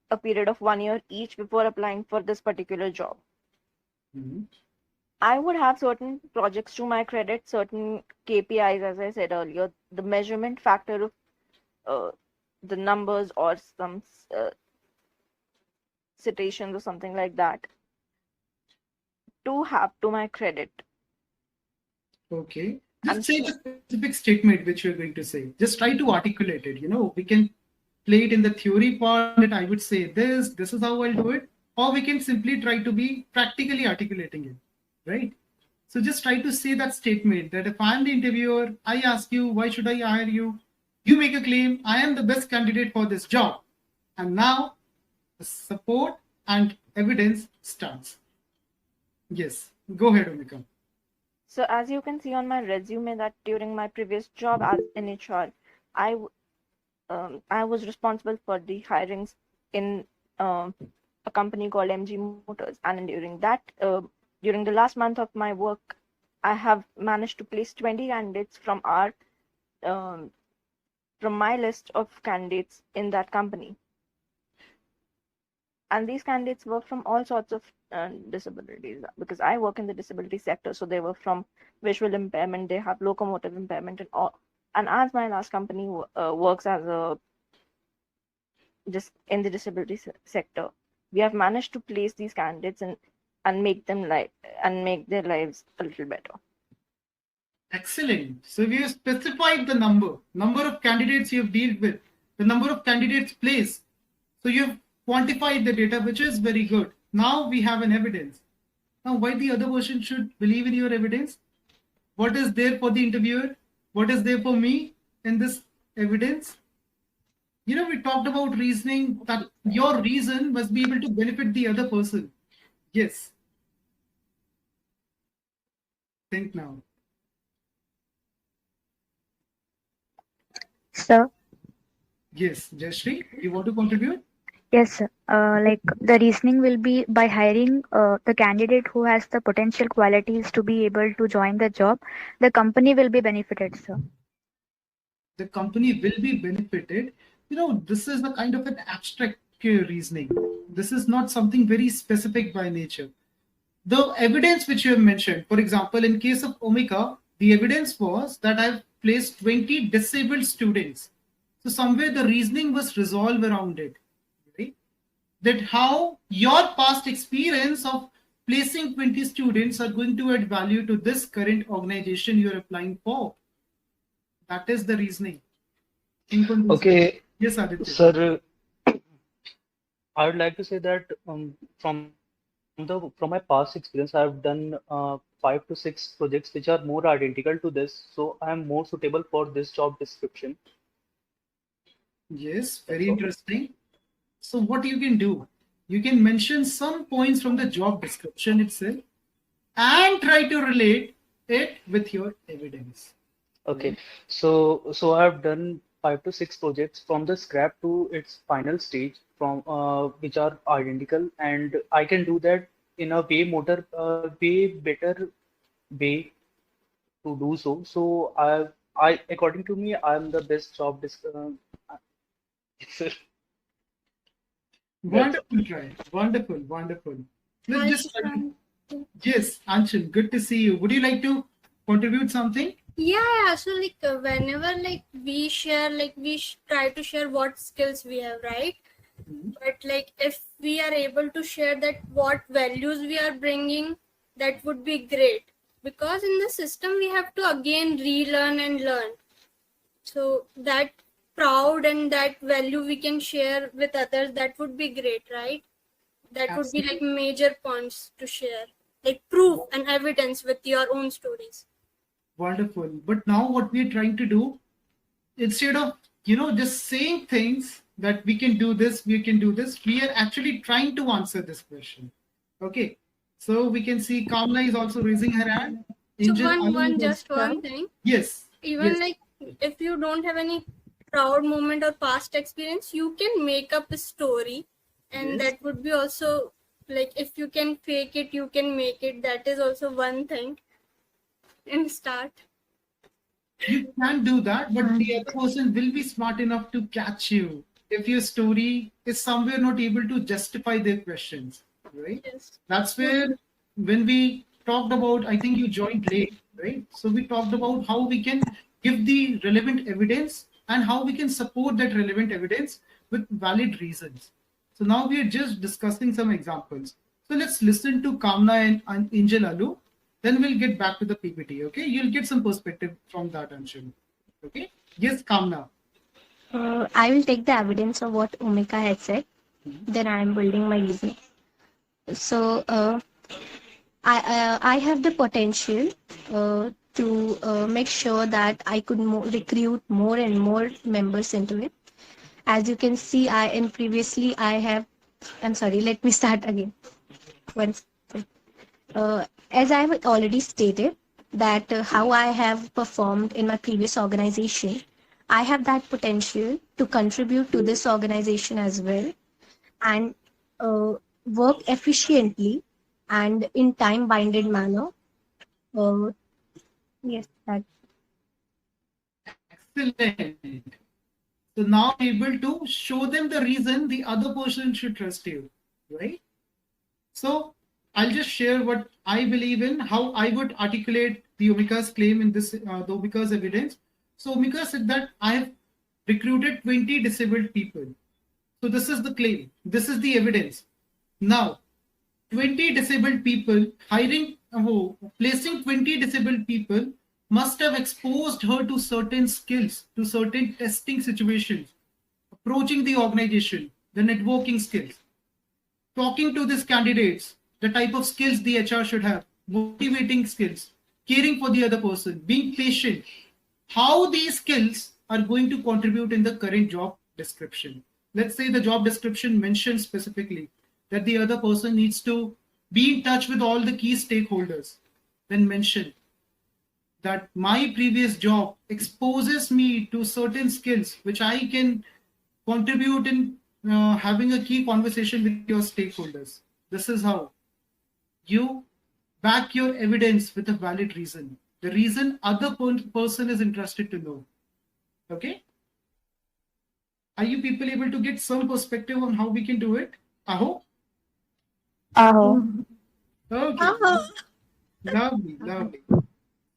a period of 1 year each before applying for this particular job. Mm-hmm. I would have certain projects to my credit, certain KPIs, as I said earlier, the measurement factor of the numbers or some citations or something like that to have to my credit. Okay. Just say the specific statement which you're going to say. Just try to articulate it. You know, we can play it in the theory part that I would say this is how I'll do it. Or we can simply try to be practically articulating it, right? So just try to say that statement that if I'm the interviewer, I ask you, why should I hire you? You make a claim, I am the best candidate for this job. And now the support and evidence starts. Yes, go ahead, Omika. So as you can see on my resume that during my previous job as an HR, I was responsible for the hirings in a company called MG Motors, and during the last month of my work, I have managed to place 20 candidates from my list of candidates in that company. And these candidates were from all sorts of disabilities, because I work in the disability sector. So they were from visual impairment, they have locomotive impairment and all. And as my last company works as just in the disability sector, we have managed to place these candidates and make their lives a little better. Excellent. So we have specified the number of candidates you have dealt with, the number of candidates placed. So you have quantified the data, which is very good. Now we have an evidence. Now, why the other person should believe in your evidence? What is there for the interviewer? What is there for me in this evidence? You know, we talked about reasoning, that your reason must be able to benefit the other person. Yes. Think now. Sir, Yes, Jayashree, you want to contribute? yes, sir. Like the reasoning will be by hiring the candidate who has the potential qualities to be able to join the job, the company will be benefited, sir. The company will be benefited. You know, this is a kind of an abstract reasoning. This is not something very specific by nature. The evidence which you have mentioned, for example, in case of Omega, the evidence was that I've placed 20 disabled students. So somewhere the reasoning was resolved around it, right? That how your past experience of placing 20 students are going to add value to this current organization you're applying for. That is the reasoning. Okay, Yes, Aditya. sir, I would like to say that from my past experience, I've done 5 to 6 projects which are more identical to this, so I am more suitable for this job description. Yes, very interesting. So what you can do, you can mention some points from the job description itself and try to relate it with your evidence. Okay, so I've done 5 to 6 projects from the scrap to its final stage, from which are identical, and I can do that in a way better way to do so. So I according to me, I'm the best job sir. Wonderful try. Wonderful, wonderful. Let's Hi, just Shashank. yes, Anshul, good to see you. Would you like to contribute something? Yeah, so like whenever like we share, like try to share what skills we have, right? But like if we are able to share that what values we are bringing, that would be great. Because in the system we have to again relearn and learn. So that proud and that value we can share with others, that would be great, right? That would be like major points to share, like proof and evidence with your own stories. Wonderful. But now what we're trying to do, instead of, you know, just saying things that we can do this, we can do this, we are actually trying to answer this question. Okay. So we can see Kamla is also raising her hand. So Angel Anu is also one down. thing. Yes. Even Yes. like if you don't have any proud moment or past experience, you can make up a story, and Yes. that would be also like if you can fake it, you can make it. That is also one thing. And start. You can do that, but the other person will be smart enough to catch you if your story is somewhere not able to justify their questions, right? Yes. That's where, when we talked about, I think you joined late, right? So we talked about how we can give the relevant evidence and how we can support that relevant evidence with valid reasons. So now we are just discussing some examples. So let's listen to Kamna and Angel Alu. Then we'll get back to the PPT. Okay, you'll get some perspective from that, Anshul. Okay. Yes, Kamna. I will take the evidence of what Omika had said. Then I am building my reasoning. So I have the potential to make sure that I could recruit more and more members into it. As you can see, I'm sorry, let me start again. Once. As I have already stated that how I have performed in my previous organization, I have that potential to contribute to this organization as well and work efficiently and in time-bounded manner. Yes, that. Excellent. So now able to show them the reason the other person should trust you, right? So I'll just share what I believe in, how I would articulate the Omika's claim in this, the Omika's evidence. So Omika said that I have recruited 20 disabled people. So this is the claim. This is the evidence. Now, 20 disabled people, placing 20 disabled people must have exposed her to certain skills, to certain testing situations, approaching the organization, the networking skills, talking to these candidates, the type of skills the HR should have, motivating skills, caring for the other person, being patient, how these skills are going to contribute in the current job description. Let's say the job description mentions specifically that the other person needs to be in touch with all the key stakeholders. Then mention that my previous job exposes me to certain skills which I can contribute in having a key conversation with your stakeholders. This is how you back your evidence with a valid reason. The reason other person is interested to know. Okay? Are you people able to get some perspective on how we can do it? Aho? Aho. Okay. Lovely, lovely.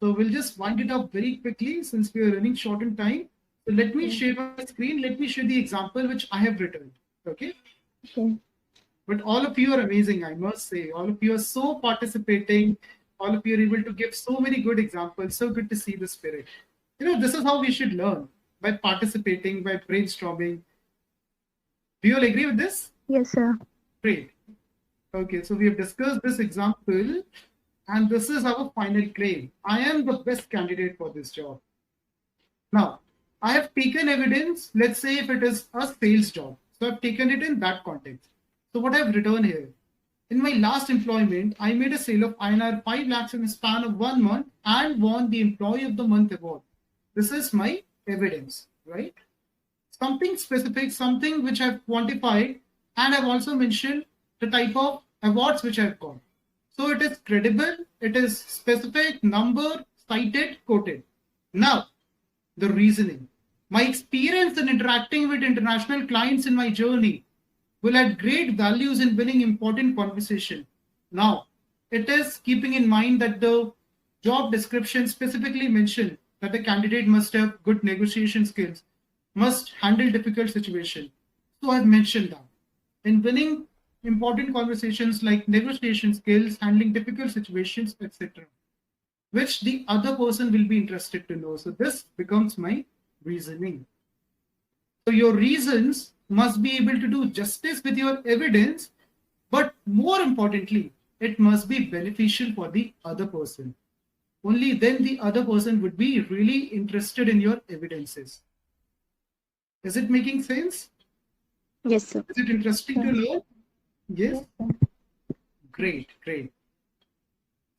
So we'll just wind it up very quickly since we are running short on time. So let me share my screen. Let me share the example which I have written. Okay? Okay. But all of you are amazing, I must say. All of you are so participating. All of you are able to give so many good examples. So good to see the spirit. This is how we should learn, by participating, by brainstorming. Do you all agree with this? Yes, sir. Great. Okay, so we have discussed this example, and this is our final claim. I am the best candidate for this job. Now, I have taken evidence, let's say if it is a sales job. So I've taken it in that context. So what I've written here, in my last employment, I made a sale of INR 5 lakhs in a span of 1 month and won the Employee of the Month award. This is my evidence, right? Something specific, something which I've quantified, and I've also mentioned the type of awards which I've got. So it is credible, it is specific, number, cited, quoted. Now, the reasoning. My experience in interacting with international clients in my journey will add great values in winning important conversation. Now, it is keeping in mind that the job description specifically mentioned that the candidate must have good negotiation skills, must handle difficult situations. So I've mentioned that. In winning important conversations like negotiation skills, handling difficult situations, etc., which the other person will be interested to know. So this becomes my reasoning. So your reasons must be able to do justice with your evidence, but more importantly, it must be beneficial for the other person. Only then the other person would be really interested in your evidences. Is it making sense? Yes, sir. Is it interesting to learn? Yes? Yes, Great, great.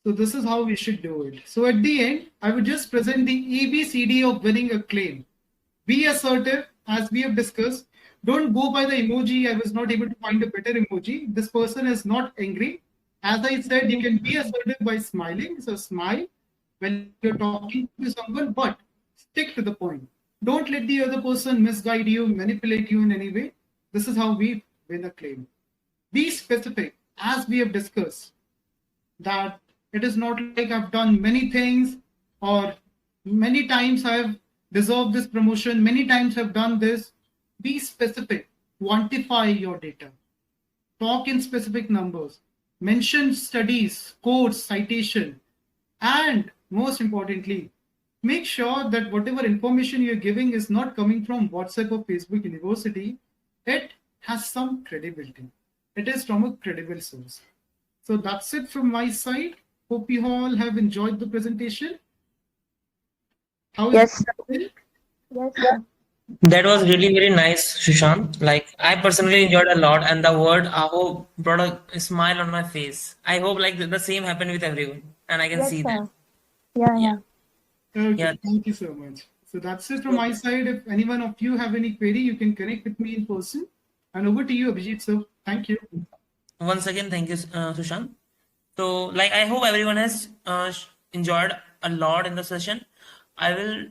So this is how we should do it. So at the end, I would just present the ABCD of winning a claim. Be assertive, as we have discussed. Don't go by the emoji. I was not able to find a better emoji. This person is not angry. As I said, you can be assertive by smiling. So smile when you're talking to someone, but stick to the point. Don't let the other person misguide you, manipulate you in any way. This is how we win a claim. Be specific, as we have discussed, that it is not like I've done many things or many times I've deserved this promotion, many times I've done this. Be specific, quantify your data, talk in specific numbers, mention studies, quotes, citation, and most importantly, make sure that whatever information you're giving is not coming from WhatsApp or Facebook University. It has some credibility. It is from a credible source. So that's it from my side. Hope you all have enjoyed the presentation. How is Yes, it? Yes, sir. That was really very nice, Sushant. Like I personally enjoyed a lot, and the word "aho" brought a smile on my face. I hope like the same happened with everyone, and I can Yes, see sir. that. Yeah. Okay, Yeah. thank you so much. So that's it from my side. If anyone of you have any query, you can connect with me in person. And over to you, Abhijit. So thank you. Once again, thank you, Sushant. So, like, I hope everyone has enjoyed a lot in the session. I will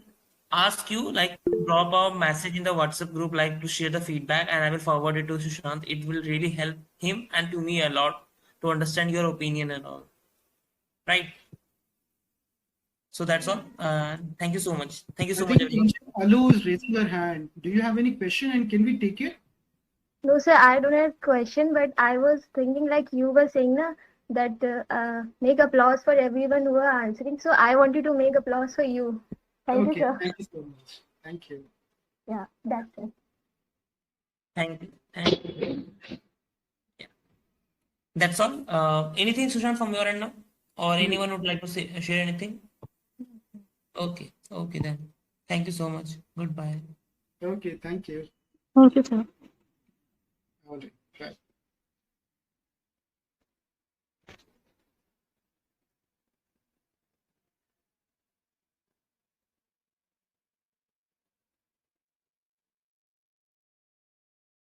ask you, like, to drop a message in the WhatsApp group, like, to share the feedback, and I will forward it to Sushant. It will really help him and to me a lot to understand your opinion and all. Right? So that's all. Thank you so much. Thank you I so much, think everyone. Alu is raising her hand. Do you have any question and can we take it? No, sir, I don't have question, but I was thinking like you were saying na, that make applause for everyone who are answering. So I wanted to make applause for you. Thank you, Okay, sir. thank you so much. Thank you. Yeah, that's it. Thank you. And yeah, that's all. Anything, Sushant, from your end now? Or anyone would like to share anything? Okay, okay then. Thank you so much. Goodbye. Okay, thank you. Thank you, sir. All right.